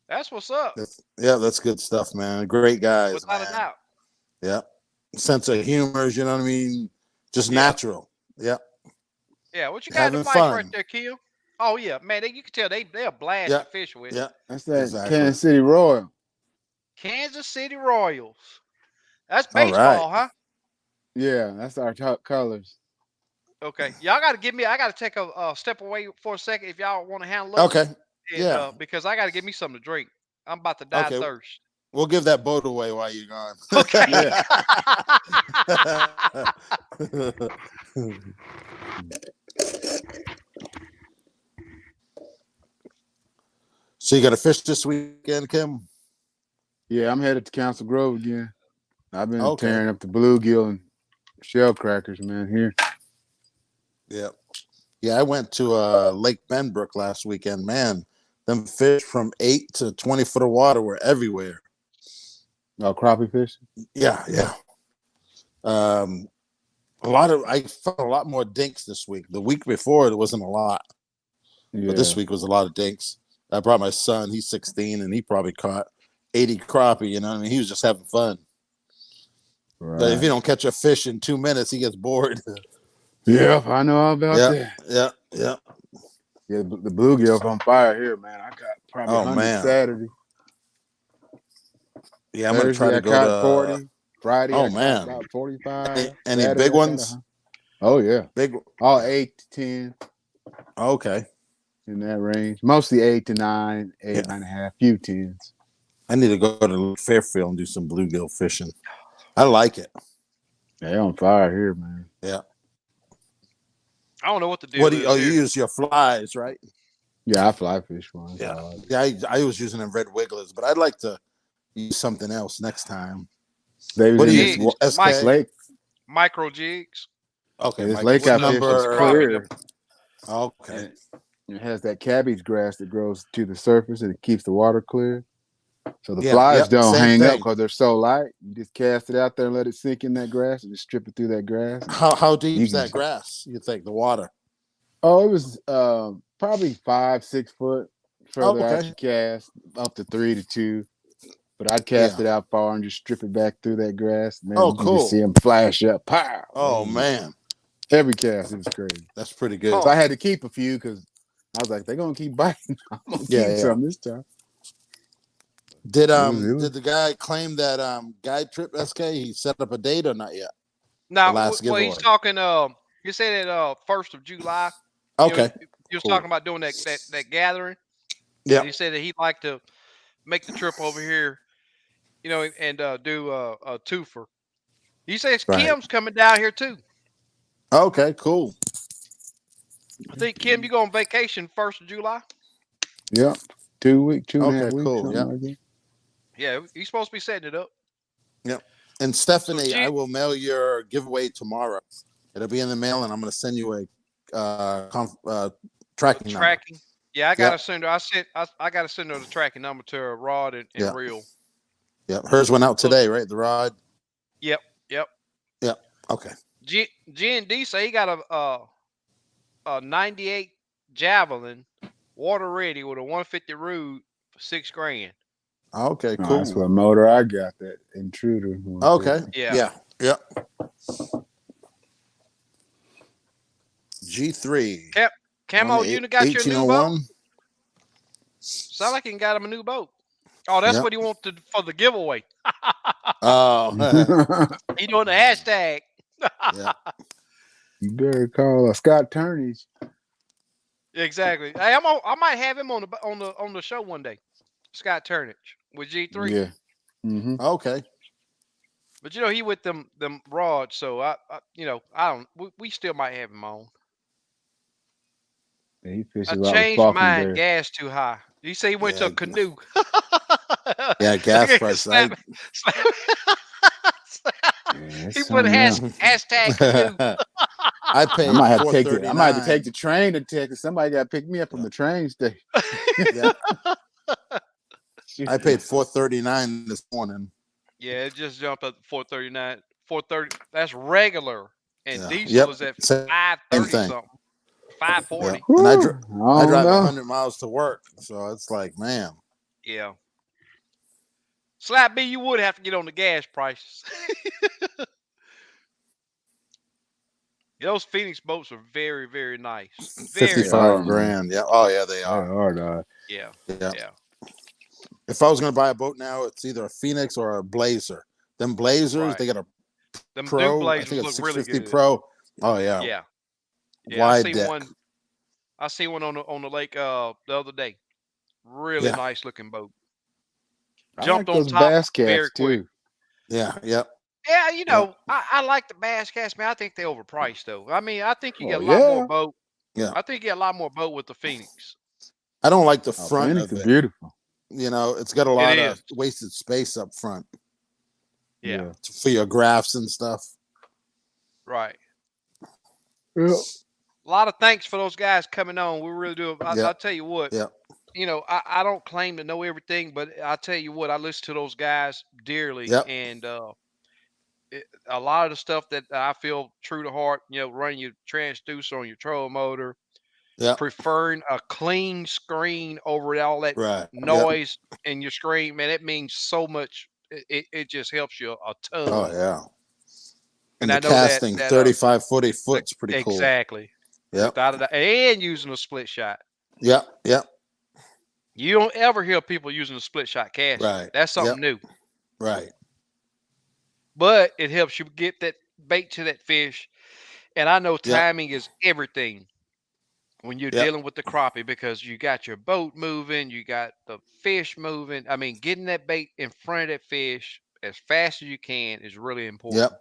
That's what's up. That's good stuff, man. Great guys. Without a doubt. Yeah. Sense of humor, you know what I mean? Just natural. Yeah. Yeah. What you got in the mic right there, Kim? Oh yeah, man. You can tell they're blast to fish with. Yeah. That's that Kansas City Royal. Kansas City Royals. That's baseball, huh? Yeah, that's our top colors. Okay. Y'all got to give me. I got to take a step away for a second if y'all want to handle it. Okay. And, because I got to get me something to drink. I'm about to die of thirst. We'll give that boat away while you're gone. Okay. So you got to fish this weekend, Kim? Yeah, I'm headed to Council Grove again. I've been tearing up the bluegill and shell crackers, man, here. Yeah. Yeah, I went to Lake Benbrook last weekend. Man, them fish from 8 to 20 foot of water were everywhere. Oh, crappie fish? Yeah. I found a lot more dinks this week. The week before, there wasn't a lot. Yeah. But this week was a lot of dinks. I brought my son. He's 16, and he probably caught 80 crappie. You know what I mean? He was just having fun. Right. But if you don't catch a fish in 2 minutes, he gets bored. Yeah, I know all about that. Yeah. Yeah, the bluegill's on fire here, man. I got Probably Oh 100 man. Saturday. Yeah, I'm gonna Thursday try to I go caught to 40. Friday oh I caught man. about 45. Any Saturday big I caught ones? Oh yeah. Big All 8 to 10 okay. in that range. Mostly 8 to 9, 8, 9.5, few 10s. I need to go to Fairfield and do some bluegill fishing. I like it. They're on fire here, man. Yeah. I don't know what the deal is. You use your flies, right? Yeah, I fly fish ones. Yeah. I was using them red wigglers, but I'd like to use something else next time. They was What do in you this SK? lake. Micro jigs. Okay, This Mike, lake what I fished is number? clear. Okay. And it has that cabbage grass that grows to the surface and it keeps the water clear. So the Yeah, flies don't same hang up thing. because they're so light. You just cast it out there and let it sink in that grass and just strip it through that grass. How deep is can- that grass? You think the water? Oh, it was probably 5-6 foot further out okay. you cast, up to 3 to 2. But I'd cast it out far and just strip it back through that grass. And then you can just see them flash up. Pow! Oh man. Every cast, it was crazy. That's pretty good. So I had to keep a few because I was like, they're gonna keep biting. I'm gonna keep some this time. Did the guy claim that guide trip SK? He set up a date or not yet? Now, well, he's talking. You said it 1st of July. Okay. You was talking about doing that gathering. Yeah. He said that he'd like to make the trip over here, and do a twofer. He says Kim's coming down here too. Okay, cool. I think Kim, you go on vacation 1st of July. Yep, 2 weeks, 2.5 weeks. Cool. Yeah. Like yeah, he's supposed to be setting it up. Yep. And Stephanie, I will mail your giveaway tomorrow. It'll be in the mail, and I'm going to send you a tracking number. Yeah, I gotta send her. I gotta send her the tracking number to her rod and reel. Yep. Hers went out today, right? The rod. Yep. Okay. G&D say he got a 98 Javelin, water ready with a 150 Rude for $6,000. Okay, cool. That's what motor I got, that Intruder. Okay. Yeah. G3. Camo unit got you a new boat? Sound like he got him a new boat. Oh, that's what he wanted for the giveaway. Oh. He doing the hashtag. Yeah. You better call Scott Turnage. Exactly. Hey, I might have him on the show one day. Scott Turnage with G3. Yeah. Mm-hmm. Okay. But he with them rods, so I we still might have him on. Yeah, he fishes I changed mine. Gas too high. You say he went to a canoe. Yeah, gas price. He put hashtag canoe. I paid. I might have to take the train to Texas. Somebody got to pick me up from the train station. I paid $4.39 this morning. Yeah, it just jumped up to $4.39. $4.30. That's regular, and diesel is at $5.30 something. $5.40. Yeah. And I drive 100 miles to work, so it's like, man. Yeah. Slap B, you would have to get on the gas prices. Those Phoenix boats are very, very nice. 55 grand. Yeah. Oh yeah, they are. Yeah. If I was going to buy a boat now, it's either a Phoenix or a Blazer. Them Blazers, they got a Pro. Blazers I think it's look really good. Pro. Oh yeah. Yeah. Wide deck. I see one on the lake the other day. Really nice looking boat. Jumped on top very quick. Yeah. Yep. Yeah, I like the Bass Cats, man. I think they're overpriced though. I mean, I think you get a lot more boat. Yeah. I think you get a lot more boat with the Phoenix. I don't like the front Phoenix of is it. Beautiful. It's got a lot of wasted space up front. Yeah. For your graphs and stuff. Right. Yeah. A lot of thanks for those guys coming on. We really do. I'll tell you what. Yeah. I don't claim to know everything, but I'll tell you what, I listen to those guys dearly. Yep. And a lot of the stuff that I feel true to heart, running your transducer on your trolling motor, preferring a clean screen over all that noise in your screen, man, it means so much. It just helps you a ton. Oh, yeah. And I the know casting, 35, 40 foot's pretty cool. Exactly. Yep. And using a split shot. Yep. You don't ever hear people using a split shot casting. Right. That's something new. Right. But it helps you get that bait to that fish. And I know timing is everything when you're dealing with the crappie, because you got your boat moving, you got the fish moving. I mean, getting that bait in front of that fish as fast as you can is really important.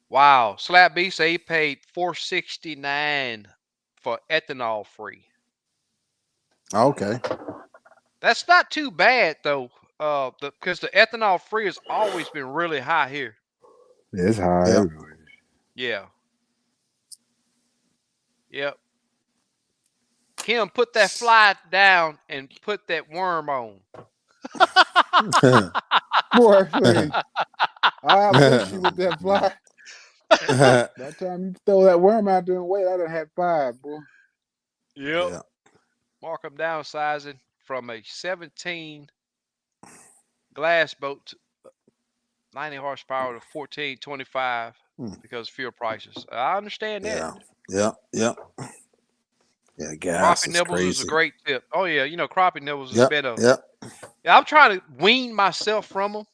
Wow. Slap B say he paid $4.69 for ethanol free. Okay. That's not too bad though. Because the ethanol free has always been really high here. It's high everywhere. Yeah. Yep. Kim, put that fly down and put that worm on. Boy, please. I outpush you with that fly. By the time you throw that worm out there and wait, I done had 5, boy. Yep. Mark them downsizing from a 17 glass boat to 90 horsepower to 1425 because of fuel prices. I understand that. Yeah, gas Crappie is nibbles crazy. is a great tip. Oh yeah, crappie nibbles is better. Yeah, I'm trying to wean myself from them,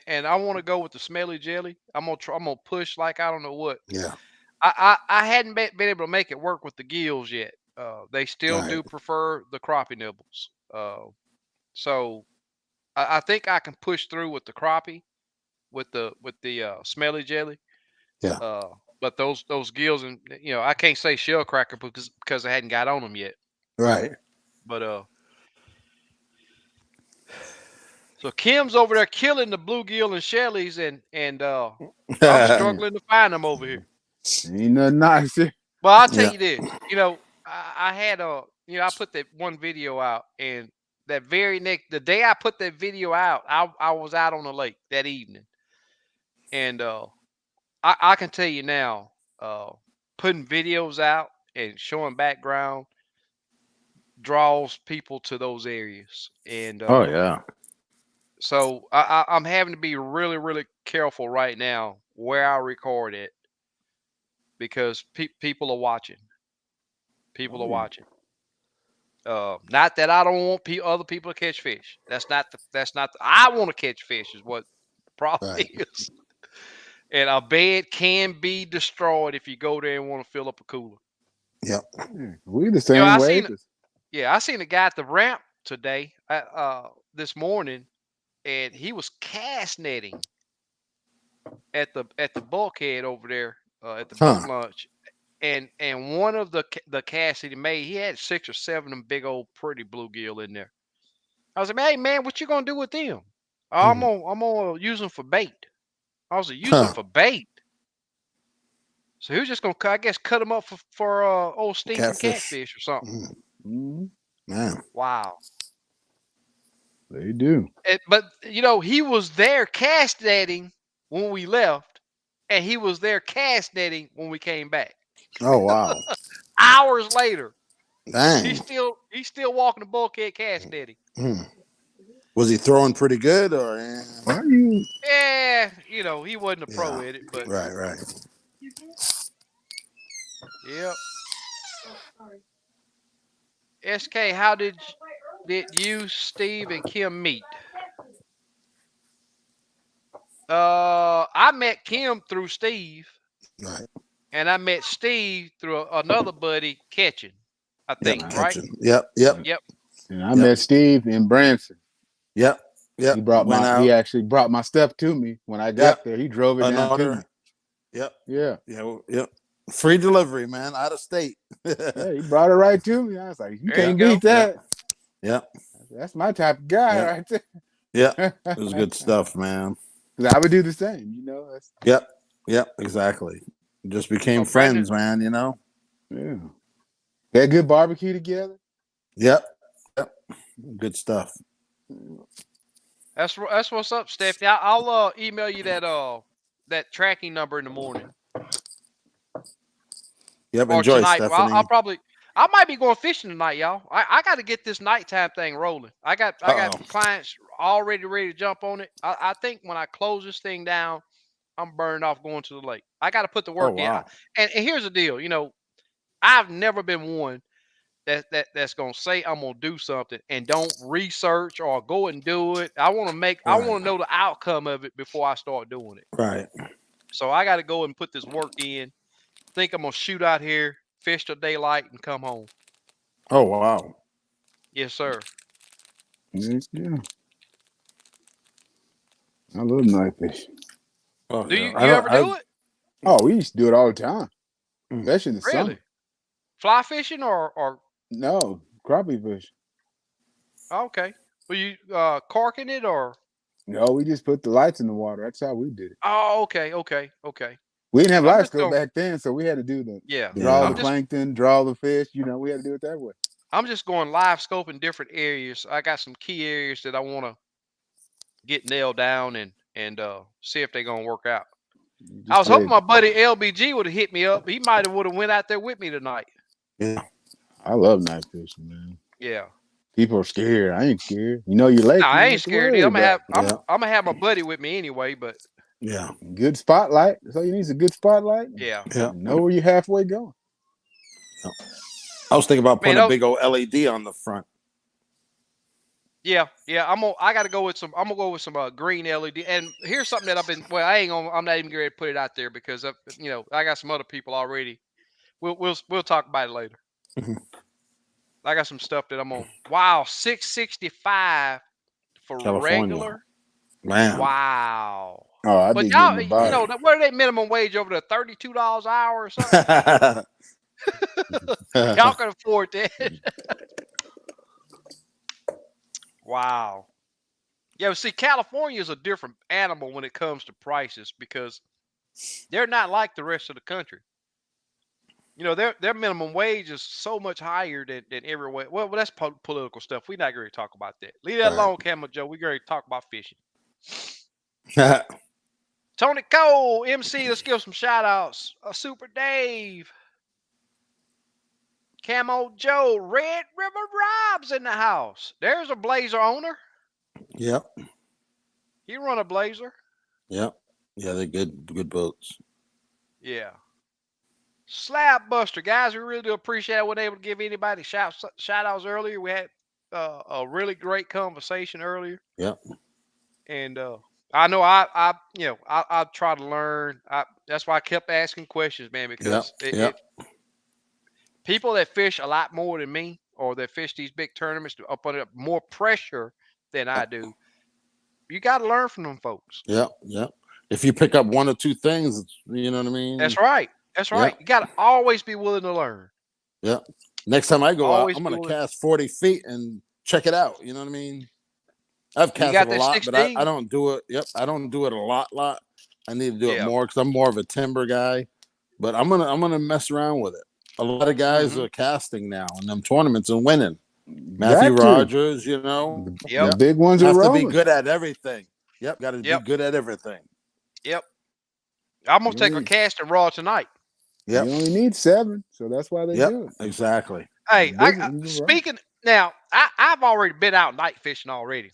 and I want to go with the smelly jelly. I'm gonna push like I don't know what. Yeah. I hadn't been able to make it work with the gills yet. They still do prefer the crappie nibbles. So I think I can push through with the crappie, with the smelly jelly. Yeah. But those gills, and I can't say shell cracker because I hadn't got on them yet. Right. But so Kim's over there killing the bluegill and shellies, and I'm struggling to find them over here. Ain't nothing nice here. Well, I'll tell you this. I had I put that one video out, and that the day I put that video out, I was out on the lake that evening, and I can tell you now, putting videos out and showing background draws people to those areas, and Oh yeah. so I'm having to be really, really careful right now where I record it, because people are watching. People are watching. Not that I don't want other people to catch fish. I want to catch fish is what the problem is. And a bed can be destroyed if you go there and want to fill up a cooler. Yep. We the same way. I seen a guy at the ramp today, this morning, and he was cast netting at the bulkhead over there at the boat launch. And one of the casts that he made, he had 6 or 7 of them big old pretty bluegill in there. I was like, hey man, what you gonna do with them? I'm gonna use them for bait. I was like, use them for bait. So he was just gonna, I guess, cut them up for old Steve from Catfish or something. Man, wow. They do. But he was there cast netting when we left, and he was there cast netting when we came back. Oh wow! Hours later, dang, he's still walking the bulkhead cast netting. Was he throwing pretty good, or? Are you? Yeah, he wasn't a pro at it, but right. Yep. SK, how did you, Steve, and Kim meet? I met Kim through Steve. Right. And I met Steve through another buddy catching, I think, right? Yep. And I met Steve in Branson. Yep. He actually brought my stuff to me when I got there. He drove it down to me. Yep. Yeah. Free delivery, man, out of state. Yeah, he brought it right to me. I was like, you can't beat that. Yep. That's my type of guy right there. Yeah. It was good stuff, man. Because I would do the same, Yep. Exactly. Just became friends, man. Yeah. They had good barbecue together. Yep. Good stuff. That's what's up, Stephanie. I'll email you that tracking number in the morning. Yep. Or enjoy, tonight. Stephanie. Well, I might be going fishing tonight, y'all. I got to get this nighttime thing rolling. I got clients already ready to jump on it. I think when I close this thing down, I'm burned off going to the lake. I got to put the work in. And here's the deal. I've never been one that's gonna say I'm gonna do something and don't research or go and do it. I want to know the outcome of it before I start doing it. Right. So I got to go and put this work in. Think I'm gonna shoot out here, fish till daylight, and come home. Oh wow. Yes, sir. Yeah. I love night fishing. Oh, Do yeah. you ever do it? Oh, we used to do it all the time, especially in the Really? summer. Fly fishing or No, crappie fishing. okay? Were you corking it or? No, we just put the lights in the water. That's how we did it. Oh, okay. We didn't have I'm just Livescope going. back then, so we had to do the Yeah. draw I'm the just plankton, draw the fish. We had to do it that way. I'm just going live scoping different areas. I got some key areas that I want to get nailed down and see if they're gonna work out. I was hoping my buddy LBG would have hit me up. He might have would have went out there with me tonight. Yeah. I love night fishing, man. Yeah. People are scared. I ain't scared. You know your lake. No, I ain't scared. I'm gonna have my buddy with me anyway. But Yeah. Good spotlight. That's all you need is a good spotlight. Yeah. You know where you're halfway going. I was thinking about putting a big old LED on the front. Yeah. I gotta go with some. I'm gonna go with some green LED. And here's something that I've been. Well, I'm not even going to put it out there because I got some other people already. We'll talk about it later. I got some stuff that I'm on. Wow, $665 for California. regular. Man. Wow. Oh, I but think y'all, what are they minimum wage over there? $32 an hour or something? Y'all can afford that. Wow. Yeah, see, California is a different animal when it comes to prices because they're not like the rest of the country. Their minimum wage is so much higher than everywhere. Well, that's political stuff. We're not going to talk about that. Leave that alone, Camel Joe. We're going to talk about fishing. Tony Cole, MC, let's give some shout outs. Super Dave, Camo Joe, Red River Rob's in the house. There's a Blazer owner. Yep. He run a Blazer. Yep. Yeah, they're good boats. Yeah. Slab Buster, guys, we really do appreciate it. I wasn't able to give anybody shout outs earlier. We had a really great conversation earlier. Yep. And I know I try to learn. That's why I kept asking questions, man, because people that fish a lot more than me or that fish these big tournaments up under more pressure than I do, you got to learn from them folks. Yep. If you pick up one or two things, you know what I mean? That's right. You got to always be willing to learn. Yep. Next time I go out, I'm going to cast 40 feet and check it out. You know what I mean? I've cast it a lot, 16? But I don't do it. Yep. I don't do it a lot. I need to do it more because I'm more of a timber guy, but I'm going to mess around with it. A lot of guys are casting now in them tournaments and winning. Matthew Rogers, The big ones have are to be good at everything. Yep. Got to be good at everything. Yep. I'm going to take a cast and raw tonight. Yep. You only need 7, so that's why they do it. Exactly. Hey, speaking now, I've already been out night fishing already,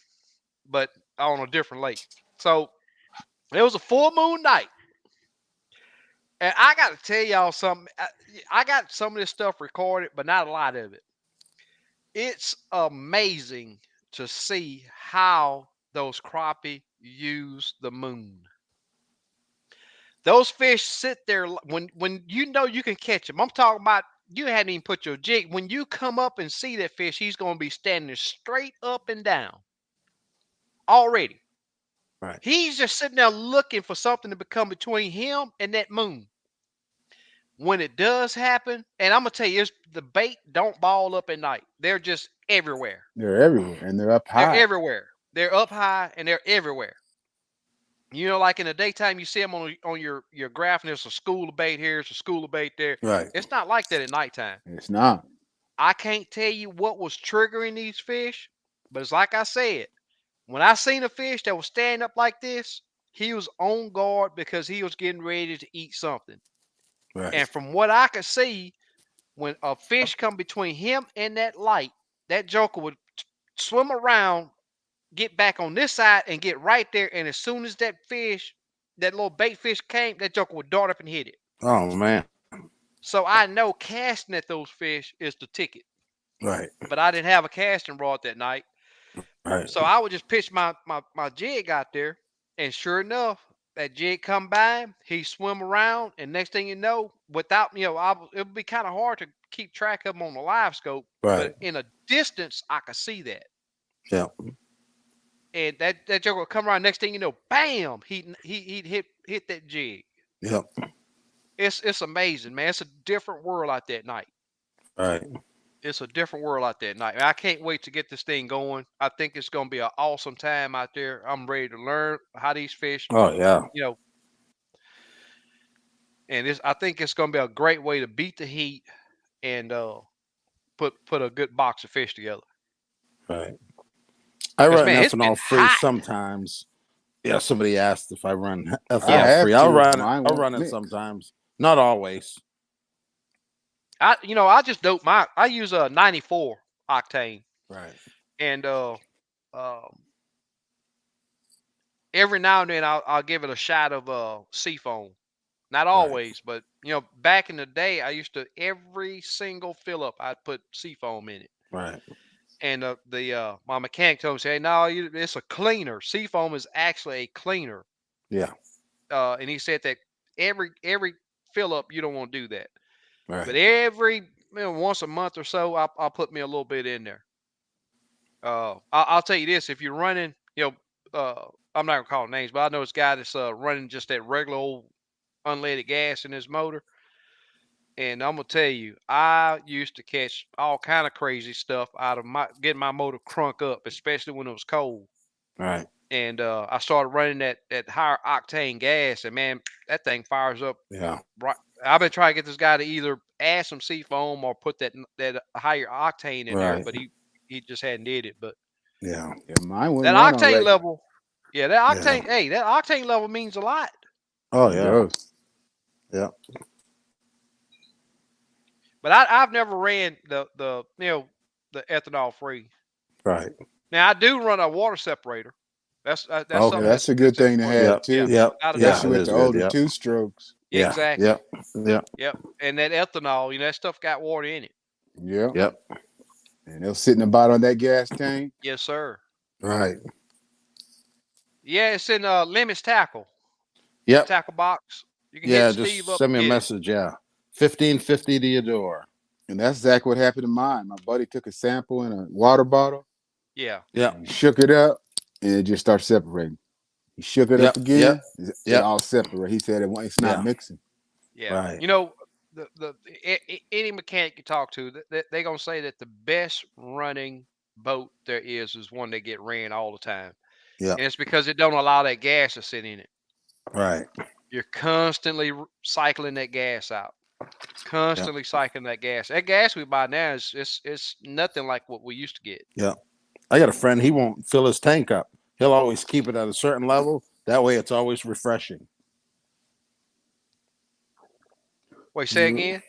but on a different lake. So it was a full moon night, and I got to tell y'all something. I got some of this stuff recorded, but not a lot of it. It's amazing to see how those crappie use the moon. Those fish sit there when you know you can catch them. I'm talking about you hadn't even put your jig. When you come up and see that fish, he's going to be standing straight up and down already. Right. He's just sitting there looking for something to become between him and that moon. When it does happen, and I'm going to tell you, the bait don't ball up at night. They're just everywhere. They're everywhere, and they're up high. They're everywhere. They're up high, and they're everywhere. Like in the daytime, you see them on your graph, and there's a school of bait here, there's a school of bait there. Right. It's not like that at nighttime. It's not. I can't tell you what was triggering these fish, but it's like I said, when I seen a fish that was standing up like this, he was on guard because he was getting ready to eat something. Right. And from what I could see, when a fish come between him and that light, that joker would swim around, get back on this side and get right there. And as soon as that little bait fish came, that joker would dart up and hit it. Oh, man. So I know casting at those fish is the ticket. Right. But I didn't have a casting rod that night. Right. So I would just pitch my jig out there, and sure enough, that jig come by, he swim around, and next thing you know, without it would be kind of hard to keep track of him on the Livescope, Right. but in a distance, I could see that. Yeah. And that joker would come around. Next thing you know, bam, he'd hit that jig. Yep. It's amazing, man. It's a different world out there at night. Right. It's a different world out there at night. I can't wait to get this thing going. I think it's going to be an awesome time out there. I'm ready to learn how these fish, Oh yeah. And I think it's going to be a great way to beat the heat and put a good box of fish together. Right. I run man, it's been ethanol free hot. sometimes. Yeah. Somebody asked if I run I ethanol have free. to. I'll run it. Mine I'll won't run it mix. sometimes. Not always. I just dope I use a 94 octane. Right. And every now and then I'll give it a shot of seafoam. Not always, but back in the day, I used to every single fill up I'd put seafoam in it. Right. And my mechanic told me, "Hey, no, it's a cleaner. Seafoam is actually a cleaner." Yeah. And he said that every fill up you don't want to do that, Right. but every once a month or so, I'll put me a little bit in there. I'll tell you this: if you're running, I'm not gonna call names, but I know this guy that's running just that regular old unleaded gas in his motor. And I'm gonna tell you, I used to catch all kind of crazy stuff out of getting my motor crunk up, especially when it was cold. Right. And I started running that higher octane gas, and man, that thing fires up. Yeah. Right. I've been trying to get this guy to either add some seafoam or put that higher octane in there, Right. but he just hadn't did it. But Yeah. Yeah, mine that wouldn't run on octane regular. level, that octane, Yeah. hey, that octane level means a lot. Oh It yeah. does. Yeah. But I've never ran the ethanol free. Right. Now I do run a water separator. That's Okay. something Yeah, that's a good thing to important. have Yep. too, Yep. Without a Yeah. especially doubt. It with is the good. older Yep. 2-strokes. Yeah. Exactly. Yep. Yep. Yep. And that ethanol, that stuff got water in it. Yep. Yep. And they'll sit in the bottom of that gas tank. Yes, sir. Right. Yeah, it's in Limits Tackle. Yep. Tackle box. You can Yeah. hit Just Steve up. send me a Get it. message. Yeah. 1550 to your door. And that's exactly what happened to mine. My buddy took a sample in a water bottle. Yeah. Yeah. He shook it up, and it just started separating. He shook it up Yep. again. Yep. It all separated. He said it's not Yeah. mixing. Yeah. Right. Any mechanic you talk to, they're gonna say that the best running boat there is one that get ran all the time. Yeah. And it's because it don't allow that gas to sit in it. Right. You're constantly cycling that gas out. Constantly cycling that gas. That gas we buy now is nothing like what we used to get. Yeah. I got a friend. He won't fill his tank up. He'll always keep it at a certain level. That way, it's always refreshing. Wait, say again?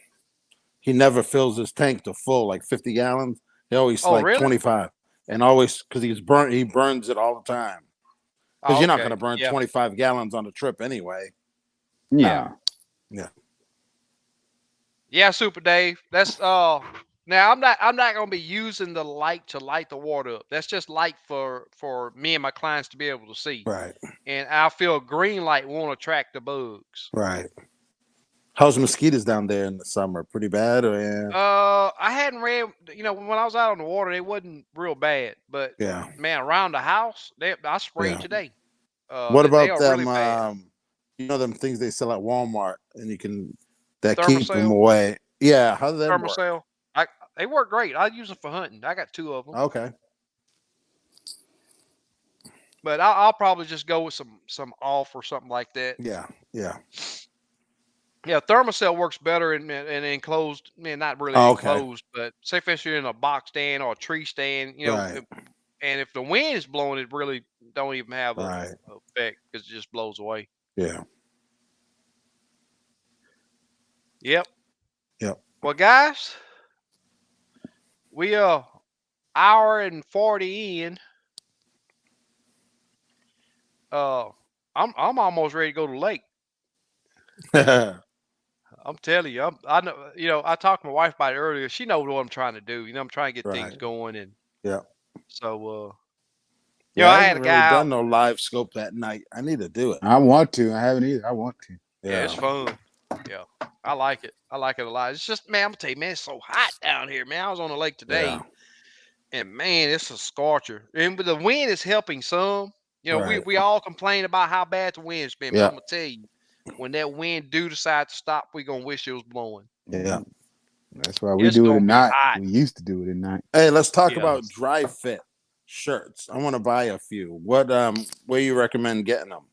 He never fills his tank to full, like 50 gallons. He always really? 25, and always because he burns it all the time. Because you're not going to burn 25 gallons on a trip anyway. Nah. Yeah. Yeah, Super Dave. That's now I'm not gonna be using the light to light the water up. That's just light for me and my clients to be able to see. Right. And I feel green light won't attract the bugs. Right. How's mosquitoes down there in the summer? Pretty bad, or yeah? I hadn't ran. When I was out on the water, they wasn't real bad. But Yeah. man, around the house, I sprayed today. What about they are them? Really bad. Them things they sell at Walmart, and you can keep Thermocell? them away. Yeah, how do they work? Thermocell. They work great. I use them for hunting. I got 2 of them. Okay. But I'll probably just go with some off or something like that. Yeah. Yeah. Yeah, Thermocell works better in enclosed. Not really enclosed, but say if you're in a box stand or a tree stand, Right. and if the wind is blowing, it really don't even have a effect because it just blows away. Yeah. Yep. Yep. Well, guys, we hour and 40 in. I'm almost ready to go to the lake. I'm telling you, I know. You know, I talked to my wife about it earlier. She knows what I'm trying to do. You know, I'm trying to get things going, and so you know, I I had haven't a really guy done out. no live scope at night. I need to do it. I want to. I haven't either. I want to. Yeah, it's fun. Yeah, I like it. I like it a lot. It's just, man, I'm gonna tell you, man, it's so hot down here, man. I was on the lake today, and man, it's a scorcher. And the wind is helping some. You know, we all complain about how bad the wind's been, but I'm gonna tell you, when that wind do decide to stop, we gonna wish it was blowing. Yeah. That's why we It's do it gonna at be night. hot. We used to do it at night. Hey, let's talk Yeah. about dry fit shirts. I want to buy a few. What where you recommend getting them?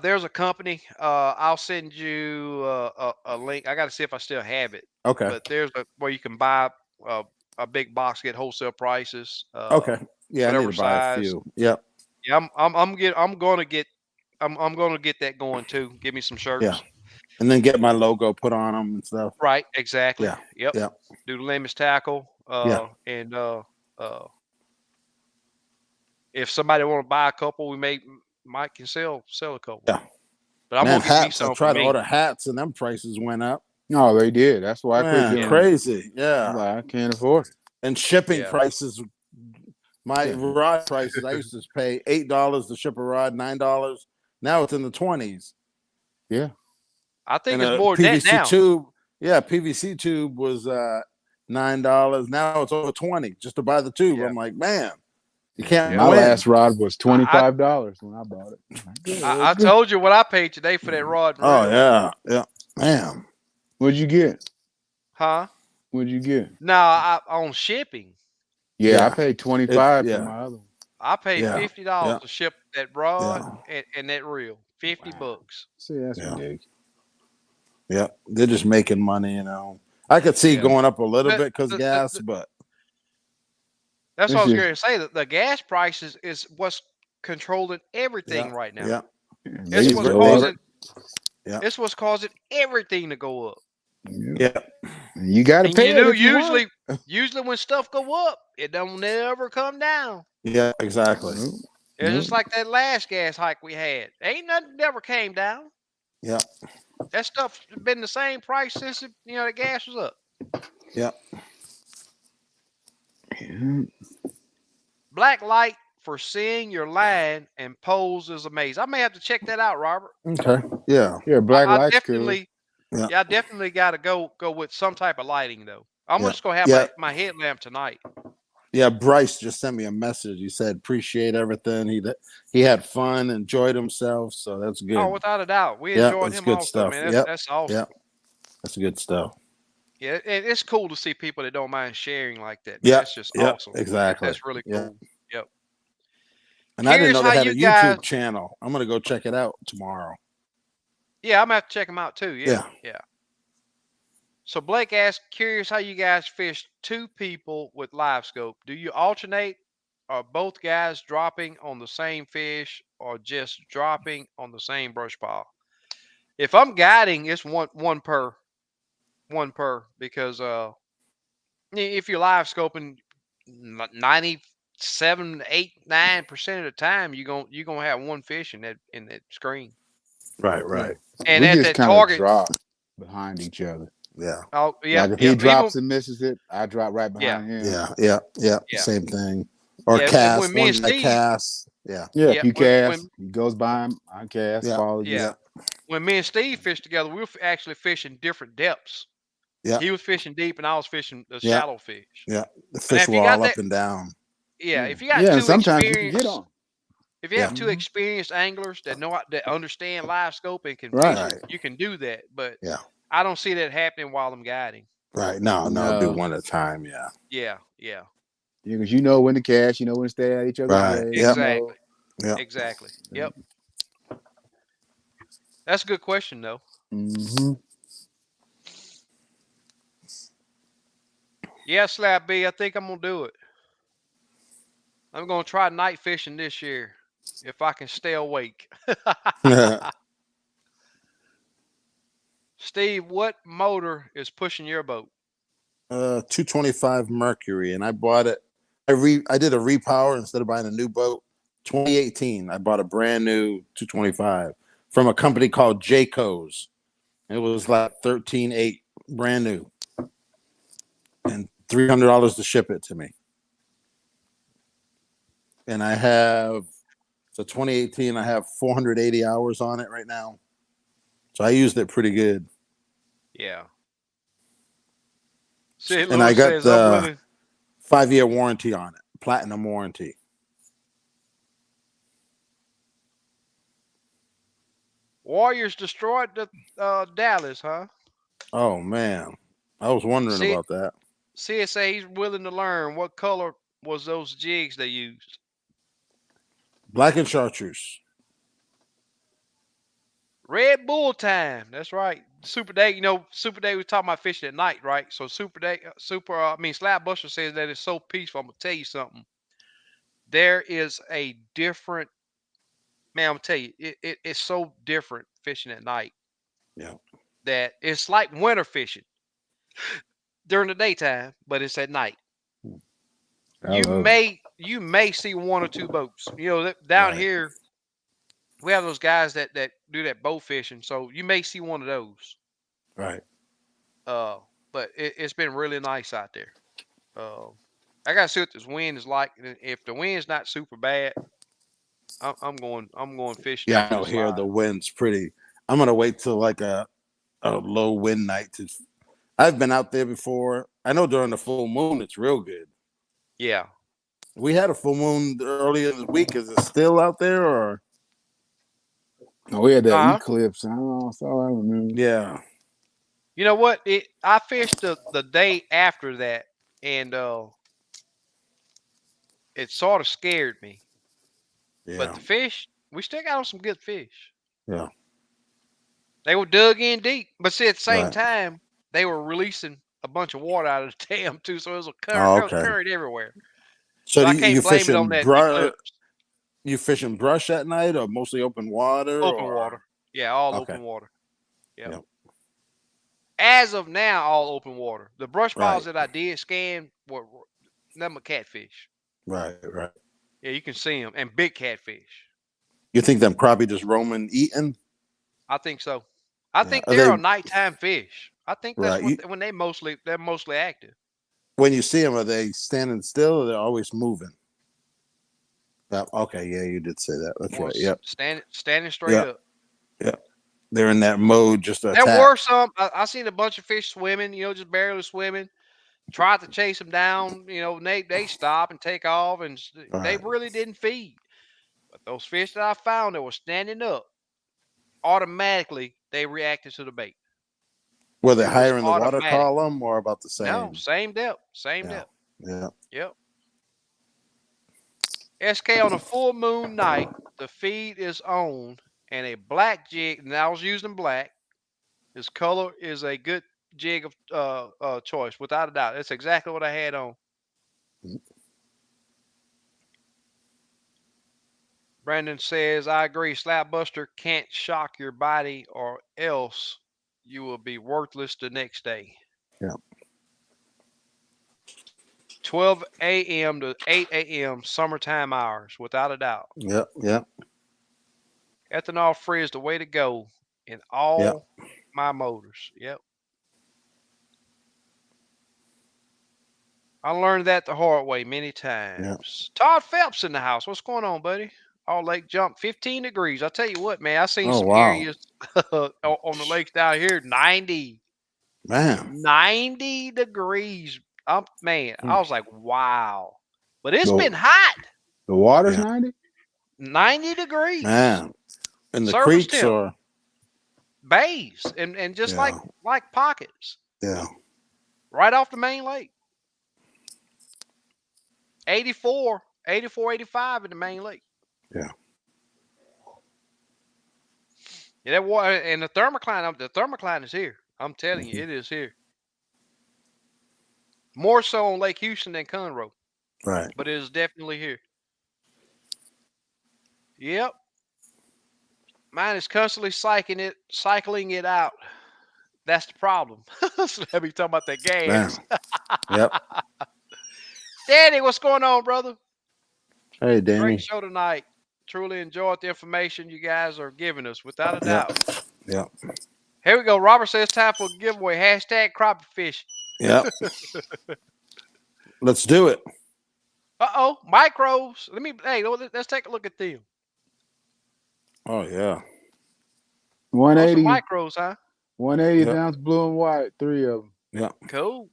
There's a company. I'll send you a link. I got to see if I still have it. Okay. But there's where you can buy a big box, get wholesale prices. Okay. Yeah, I need whatever to buy size. a few. Yep. Yeah, I'm gonna get that going too. Give me some shirts. Yeah. And then get my logo put on them and stuff. Right. Exactly. Yeah. Yep. Yeah. Do the limits tackle. And if somebody want to buy a couple, we might can sell a couple. Yeah. But I'm gonna get me some. I tried to order hats and them prices went up. No, they did. That's why I quit doing crazy. it. Yeah. I can't afford it. And shipping prices. My rod prices, I used to pay $8 to ship a rod, $9. Now it's in the 20s. Yeah. I think it's more than that now. Tube. Yeah, PVC tube was $9. Now it's over 20 just to buy the tube. I'm like, man, you can't. My last rod was $25 when I bought it. I told you what I paid today for that rod. Oh yeah, man. What'd you get? Huh? What'd you get? No, on shipping. Yeah, I paid $25 for my other one. I paid $50 to ship that rod and that reel. $50. See, that's ridiculous. Yeah, they're just making money, you know. I could see going up a little bit because gas, but that's what I was going to say. That the gas prices is what's controlling everything right now. Yeah, it's what's causing. It's what's causing everything to go up. Yeah, you got to pay. Usually when stuff go up, it don't never come down. Yeah, exactly. It's just like that last gas hike we had. Ain't nothing ever came down. Yeah. That stuff's been the same price since the gas was up. Yeah. Black light for seeing your line and poles is amazing. I may have to check that out, Robert. Okay. Yeah. Yeah, black light's definitely. Cool. Yeah, I definitely got to go with some type of lighting though. I'm just gonna have my headlamp tonight. Yeah, Brice just sent me a message. He said appreciate everything. He had fun, enjoyed himself, so that's good. Oh, without a doubt, we enjoyed him good also, stuff. man. That's awesome. Yeah, that's good stuff. Yeah, it's cool to see people that don't mind sharing like that. Yeah, that's just awesome. Exactly. That's really cool. Yep. And I didn't know they had a YouTube channel. I'm gonna go check it out tomorrow. Yeah, I'm gonna have to check them out too. Yeah. So Blake asked, curious how you guys fish two people with Livescope. Do you alternate? Are both guys dropping on the same fish or just dropping on the same brush pile? If I'm guiding, it's one per because if you're live scoping 97, 8, 9% of the time, you're gonna have one fish in that screen. Right. And we at just that target drop behind each other. Yeah. Oh yeah. Like if he drops and misses it, I drop right behind him. Yeah. Same thing. Or cast. When me and Steve cast. Yeah. If you cast, he goes by him. I cast. Follows you. When me and Steve fished together, we were actually fishing different depths. Yeah. He was fishing deep, and I was fishing the shallow fish. Yeah. The fish were all up and down. Yeah. If you got two sometimes you can get on. If you have two experienced anglers that understand live scope and can fish, you can do that. But I don't see that happening while I'm guiding. Right. No, do one at a time. Yeah. Because you know when to cast, you know when to stay at each other's right. way. Exactly. Yeah. Exactly. Yep. That's a good question, though. Mm-hmm. Yeah, Slab B, I think I'm gonna do it. I'm gonna try night fishing this year if I can stay awake. Steve, what motor is pushing your boat? 225 Mercury, and I bought it. I did a repower instead of buying a new boat. 2018, I bought a brand new 225 from a company called Jayco's, It was like $13,800, brand new, and $300 to ship it to me. And I have, so 2018, I have 480 hours on it right now. So I used it pretty good. Yeah. Sid And I Lewis got says, the I'm willing. 5-year warranty on it, platinum warranty. Warriors destroyed the Dallas, huh? Oh man, I was wondering about that. Sid say he's willing to learn what color was those jigs they used. Black and chartreuse. Red Bull time. That's right. Super Day, Super Day was talking about fishing at night, right? So Super Day, Slapbuster says that it's so peaceful. I'm gonna tell you something. There is a different, man. I'm gonna tell you, it's so different fishing at night. Yeah. That it's like winter fishing during the daytime, but it's at night. You may see one or two boats. Down here we have those guys that do that bow fishing, so you may see one of those. Right. But it's been really nice out there. I gotta see what this wind is like. If the wind's not super bad, I'm going fishing. Yeah, out here the wind's pretty. I'm gonna wait till like a low wind night. I've been out there before. I know during the full moon it's real good. Yeah. We had a full moon earlier this week. Is it still out there or? No, we had that eclipse. I remember. Yeah. You know what? I fished the day after that, and it sort of scared me. Yeah. But the fish, we still got some good fish. Yeah. They were dug in deep, but see, at the same time, they were releasing a bunch of water out of the dam too, so it was a current. Oh, There was current everywhere. So I can't blame it on that eclipse. You fishing brush at night or mostly open water? Open water. Yeah, all open water. Yep. As of now, all open water. The brush piles that I did scan were nothing but catfish. Right. Yeah, you can see them, and big catfish. You think them crappie just roaming, eating? I think so. I think they're a nighttime fish. I think that's when they're mostly active. When you see them, are they standing still or they're always moving? Okay, yeah, you did say that. That's right. Yep. Standing straight up. Yeah. They're in that mode just to There attack. were some. I seen a bunch of fish swimming, just barely swimming. Tried to chase them down, they stop and take off, and they really didn't feed. But those fish that I found that were standing up, automatically they reacted to the bait. Were they higher in the water column or about the same? No, same depth. Depth. Yeah. Yep. SK on a full moon night, the feed is on, and a black jig, and I was using black. His color is a good jig of choice, without a doubt. That's exactly what I had on. Brandon says, I agree. Slapbuster can't shock your body or else you will be worthless the next day. Yeah. 12 a.m. to 8 a.m. summertime hours, without a doubt. Yep. Ethanol free is the way to go in all my motors. Yep. I learned that the hard way many times. Yep. Todd Phelps in the house. What's going on, buddy? All lake jump 15 degrees. I'll tell you what, man. I seen some areas on the lakes down here, 90. Man. 90 degrees. I was like, wow. But it's been hot. The water's 90? 90 degrees. Man. In the creeks or bays and just like pockets. Yeah. Right off the main lake. 84, 85 in the main lake. Yeah. Yeah, that water and the thermocline is here. I'm telling you, it is here. More so on Lake Houston than Conroe. Right. But it is definitely here. Yep. Mine is constantly cycling it out. That's the problem. So let me talk about that gas. Yep. Danny, what's going on, brother? Hey, Danny. Great show tonight. Truly enjoyed the information you guys are giving us, without a doubt. Yeah. Here we go. Robert says time for a giveaway. Hashtag crappie fish. Yep. Let's do it. Uh-oh. Micros. Let's take a look at them. Oh, yeah. 180. Micros, huh? 180 ounce blue and white. 3 of them. Yeah. Cool.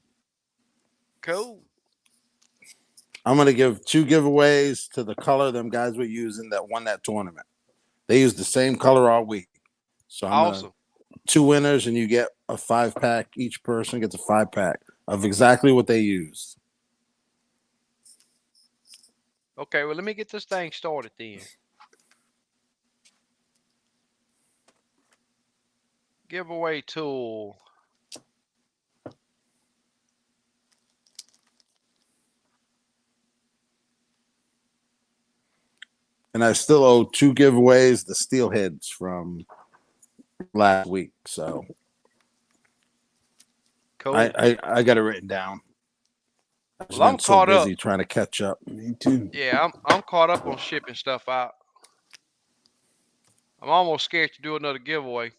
I'm going to give 2 giveaways to the color them guys were using that won that tournament. They used the same color all week. So I'm awesome. 2 winners, and you get a 5-pack. Each person gets a 5-pack of exactly what they used. Okay, well, let me get this thing started then. Giveaway tool. And I still owe 2 giveaways, the steelheads from last week. So cool. I got it written down. Well, I'm so caught busy up. Trying to catch up. Me too. Yeah, I'm caught up on shipping stuff out. I'm almost scared to do another giveaway.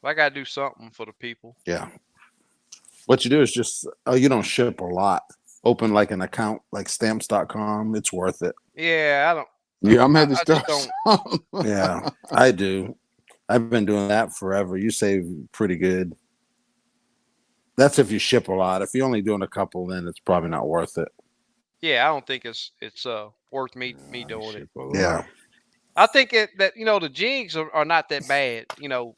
I gotta do something for the people. Yeah. What you do is just you don't ship a lot. Open like an account like stamps.com. It's worth it. Yeah, I don't. Yeah, I'm at the start. Yeah, I do. I've been doing that forever. You save pretty good. That's if you ship a lot. If you're only doing a couple, then it's probably not worth it. Yeah, I don't think it's worth me doing it. Yeah. I think that the jigs are not that bad,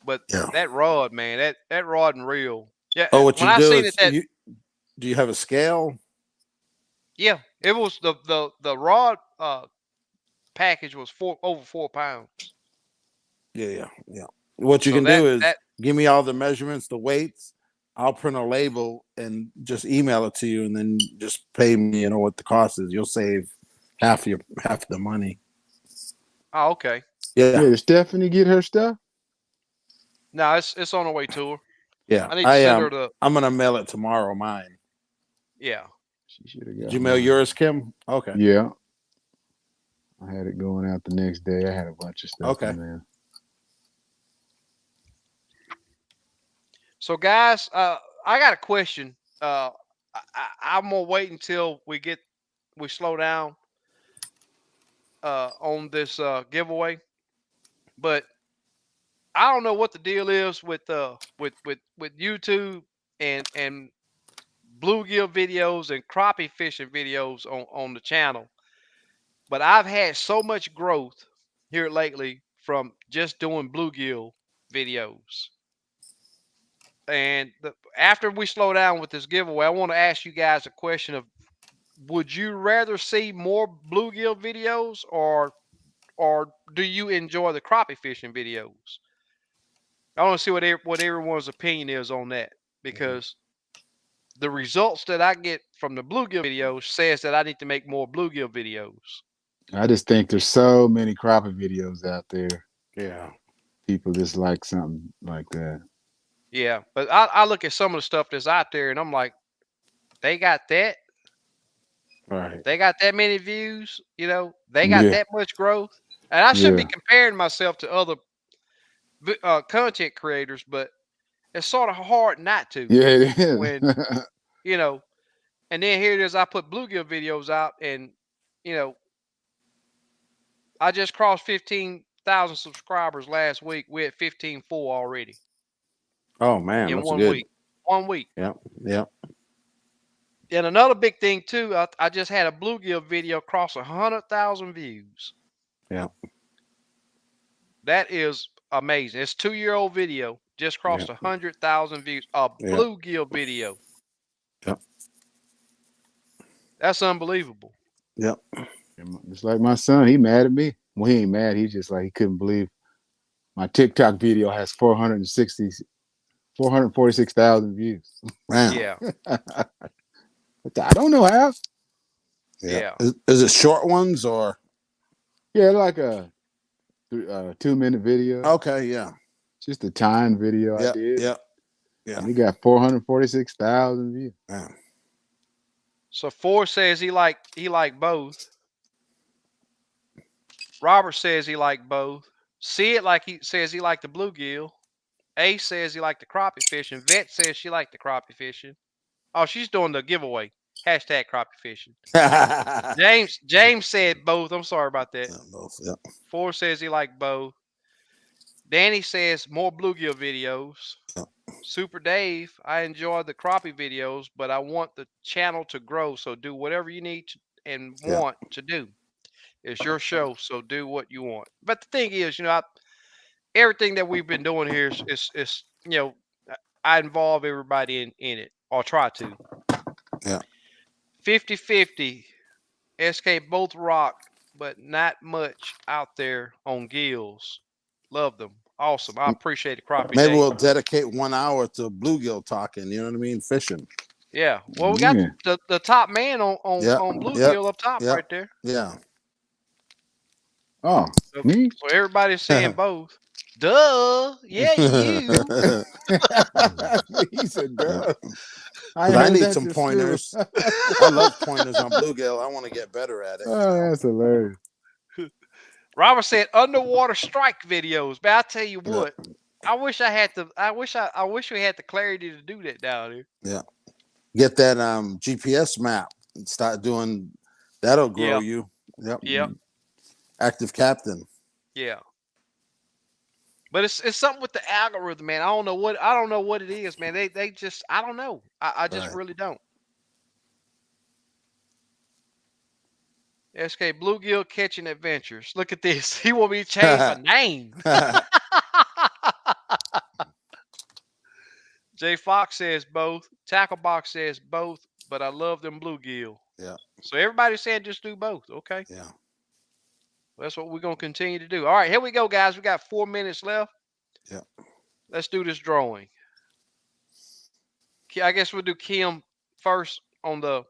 but that rod, man, that rod and reel. Yeah. Oh, what when you I do seen is it, do you have a scale? Yeah, it was the rod package was over 4 pounds. Yeah. What you can do is give me all the measurements, the weights. I'll print a label and just email it to you, and then just pay me. You know what the cost is. You'll save half the money. Oh, okay. Yeah. Did Stephanie get her stuff? No, it's on the way to her. Yeah, I need to send her the. I'm gonna mail it tomorrow. Mine. Yeah. She should have got. Did you mail yours, Kim? Okay. Yeah. I had it going out the next day. I had a bunch of stuff in there. So, guys, I got a question. I'm gonna wait until we slow down on this giveaway, but I don't know what the deal is with YouTube and bluegill videos and crappie fishing videos on the channel. But I've had so much growth here lately from just doing bluegill videos. And after we slow down with this giveaway, I want to ask you guys a question of: would you rather see more bluegill videos, or do you enjoy the crappie fishing videos? I want to see what everyone's opinion is on that, because the results that I get from the bluegill videos says that I need to make more bluegill videos. I just think there's so many crappie videos out there. Yeah. People just like something like that. Yeah, but I look at some of the stuff that's out there, and I'm like, they got that. Right. They got that many views. They got that much growth. And I shouldn't be comparing myself to other content creators, but it's sort of hard not to. Yeah, it is. When, and then here it is, I put bluegill videos out, and, I just crossed 15,000 subscribers last week. We're at 15.4 already. Oh, man, in that's 1 good. week. 1 week. Yeah. And another big thing too, I just had a bluegill video cross 100,000 views. Yeah. That is amazing. It's a 2-year-old video, just crossed 100,000 views. A bluegill video. Yep. That's unbelievable. Yep. Just like my son, he mad at me. Well, he ain't mad. He just like he couldn't believe my TikTok video has 446,000 views. Wow. Yeah. I don't know how. Yeah. Is it short ones or? Yeah, like a 2-minute video. Okay, yeah. Just a timed video I did. Yeah. And he got 446,000 views. Wow. So 4 says he liked both. Robert says he liked both. See it like he says he liked the bluegill. Ace says he liked the crappie fishing. Vet says she liked the crappie fishing. Oh, she's doing the giveaway. Hashtag crappie fishing. James said both. I'm sorry about that. Both, yeah. Ford says he liked both. Danny says more bluegill videos. Yeah. Super Dave, I enjoy the crappie videos, but I want the channel to grow. So do whatever you need to and want to do. It's your show, so do what you want. But the thing is, everything that we've been doing here is I involve everybody in it, or try to. Yeah. 50-50. SK both rock, but not much out there on gills. Love them. Awesome. I appreciate the crappie. Maybe we'll dedicate 1 hour to bluegill talking. You know what I mean? Fishing. Yeah. Well, we got the top man on bluegill up top right there. Yeah. Oh, me? So everybody's saying both. Duh. Yeah, you. He said, duh. I need some pointers. I love pointers on bluegill. I want to get better at it. Oh, that's hilarious. Robert said underwater strike videos. But I tell you what, I wish we had the clarity to do that down here. Yeah. Get that GPS map and start doing that'll grow you. Yep. Yep. Active captain. Yeah. But it's something with the algorithm, man. I don't know what it is, man. They just I don't know. I just really don't. SK Bluegill Catching Adventures. Look at this. He want me to change my name. Jay Fox says both. Tacklebox says both, but I love them bluegill. Yeah. So everybody's saying just do both. Okay. Yeah. Well, that's what we're gonna continue to do. All right, here we go, guys. We got 4 minutes left. Yeah. Let's do this drawing. I guess we'll do Kim first on the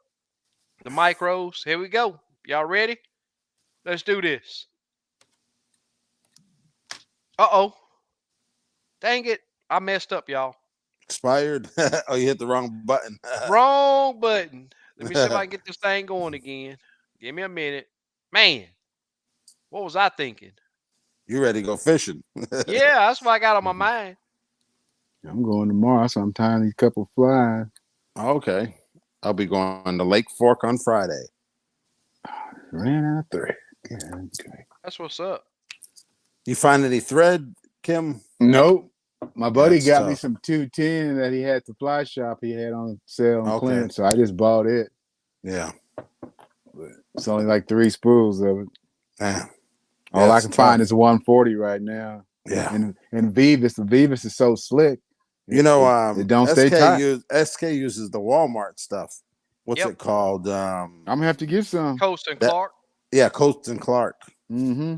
micros. Here we go. Y'all ready? Let's do this. Uh-oh. Dang it. I messed up, y'all. Expired. Oh, you hit the wrong button. Wrong button. Let me see if I can get this thing going again. Give me a minute. Man, what was I thinking? You ready to go fishing? Yeah, that's what I got on my mind. I'm going tomorrow, so I'm tying these couple flies. Okay. I'll be going to Lake Fork on Friday. Ran out of thread. Yeah, okay. That's what's up. You find any thread, Kim? Nope. My buddy got me tough. some 210 that he had at the fly shop. He had on sale on clearance, so I just bought it. Yeah. But it's only like 3 spools of it. Damn. All I can find is 140 right now. Yeah. And Vivus, the Vivus is so slick. You know, it don't stay tight. SK uses the Walmart stuff. What's it called? I'm gonna have to get some. Coast and Clark. Yeah, Coast and Clark. Mm-hmm.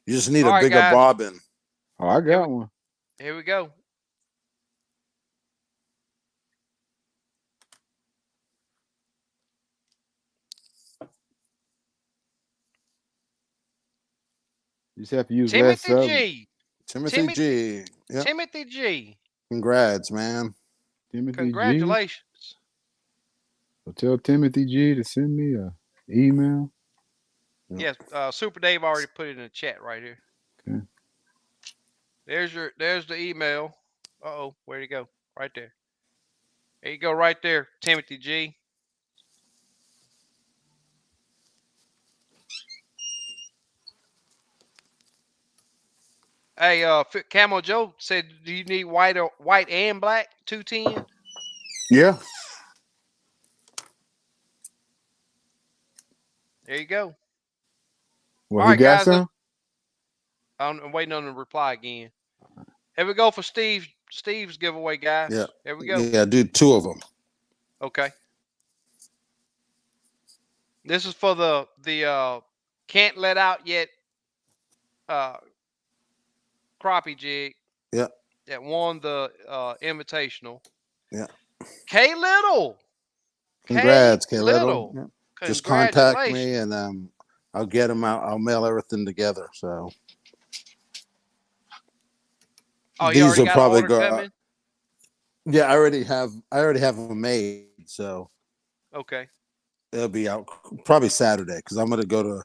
You just need a bigger bobbin. Oh, I got one. Here we go. You just have to use Timothy less G. Timothy G. Yep. Timothy G. Congrats, man. Timothy Congratulations. G. So tell Timothy G to send me a email. Yes, Super Dave already put it in the chat right here. Okay. There's the email. Uh-oh, where'd he go? Right there. There you go, right there, Timothy G. Hey, Camo Joe said, do you need white and black 210? Yeah. There you go. Well, he got some? I'm waiting on the reply again. Here we go for Steve's giveaway, guys. Yeah. Here we go. Yeah, do 2 of them. Okay. This is for the can't let out yet crappie jig. Yeah. That won the invitational. Yeah. K Little. Congrats, K Little. Yeah. Just contact me and I'll get them out. I'll mail everything together. So these will probably go. Yeah, I already have them made. So okay. They'll be out probably Saturday because I'm gonna go to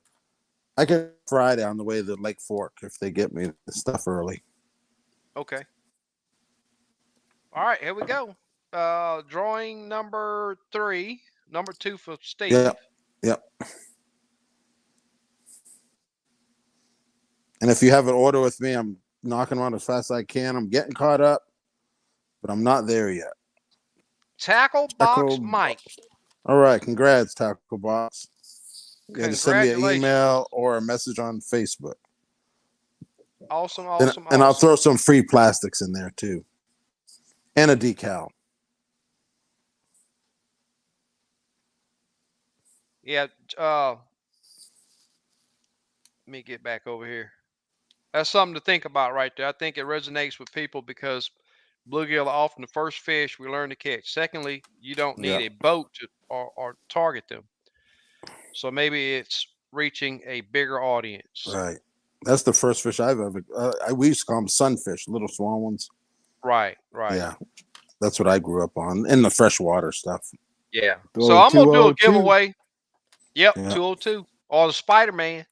I can Friday on the way to Lake Fork if they get me the stuff early. Okay. All right, here we go. Drawing number 3, number 2 for Steve. Yep. And if you have an order with me, I'm knocking around as fast as I can. I'm getting caught up, but I'm not there yet. Tackle Box Mike. All right, congrats, Tackle Box. Yeah, just send me an Congratulations. email or a message on Facebook. Awesome. And I'll throw some free plastics in there too, and a decal. Yeah. Let me get back over here. That's something to think about right there. I think it resonates with people because bluegill are often the first fish we learn to catch. Secondly, you don't need a boat to or target them. So maybe it's reaching a bigger audience. Right. That's the first fish I've ever. We used to call them sunfish, little small ones. Right. Yeah, that's what I grew up on in the freshwater stuff. Yeah. So I'm gonna do a giveaway. Yep, Yeah. 202 or the Spider-Man.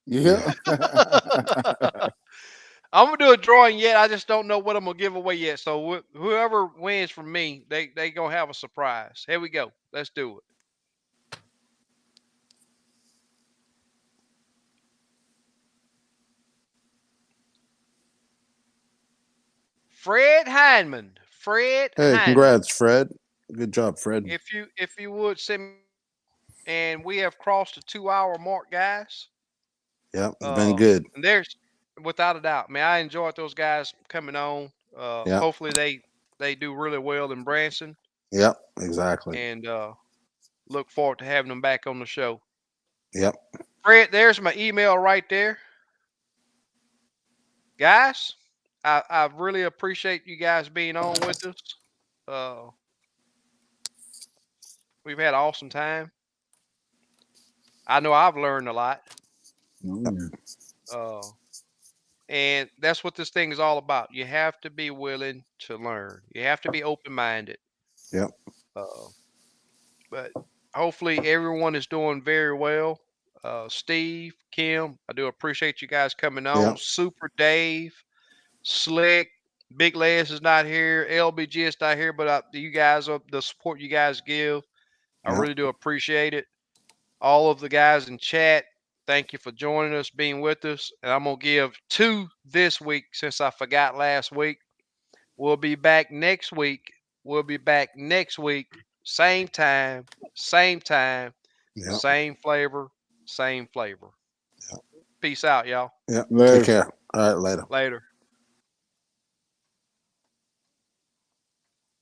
Yeah. I'm gonna do a drawing yet. I just don't know what I'm gonna give away yet. So whoever wins from me, they gonna have a surprise. Here we go. Let's do it. Fred Heineman. Hey, congrats, Fred. Good job, Fred. If you would send me, and we have crossed the 2-hour mark, guys. Yep, it's been good. And there's without a doubt, man. I enjoyed those guys coming on. Hopefully they do really well in Branson. Yep, exactly. And look forward to having them back on the show. Yep. Fred, there's my email right there. Guys, I really appreciate you guys being on with us. We've had an awesome time. I know I've learned a lot. And that's what this thing is all about. You have to be willing to learn. You have to be open-minded. Yep. But hopefully everyone is doing very well. Steve, Kim, I do appreciate you guys coming on. Yep. Super Dave, Slick, Big Les is not here. LBG is not here, but you guys, the support you guys give, I really do appreciate it. All of the guys in chat, thank you for joining us, being with us. And I'm going to give 2 this week since I forgot last week. We'll be back next week. Same time, same flavor, same flavor. Peace out, y'all. Yeah. Take care. All right, later. Later.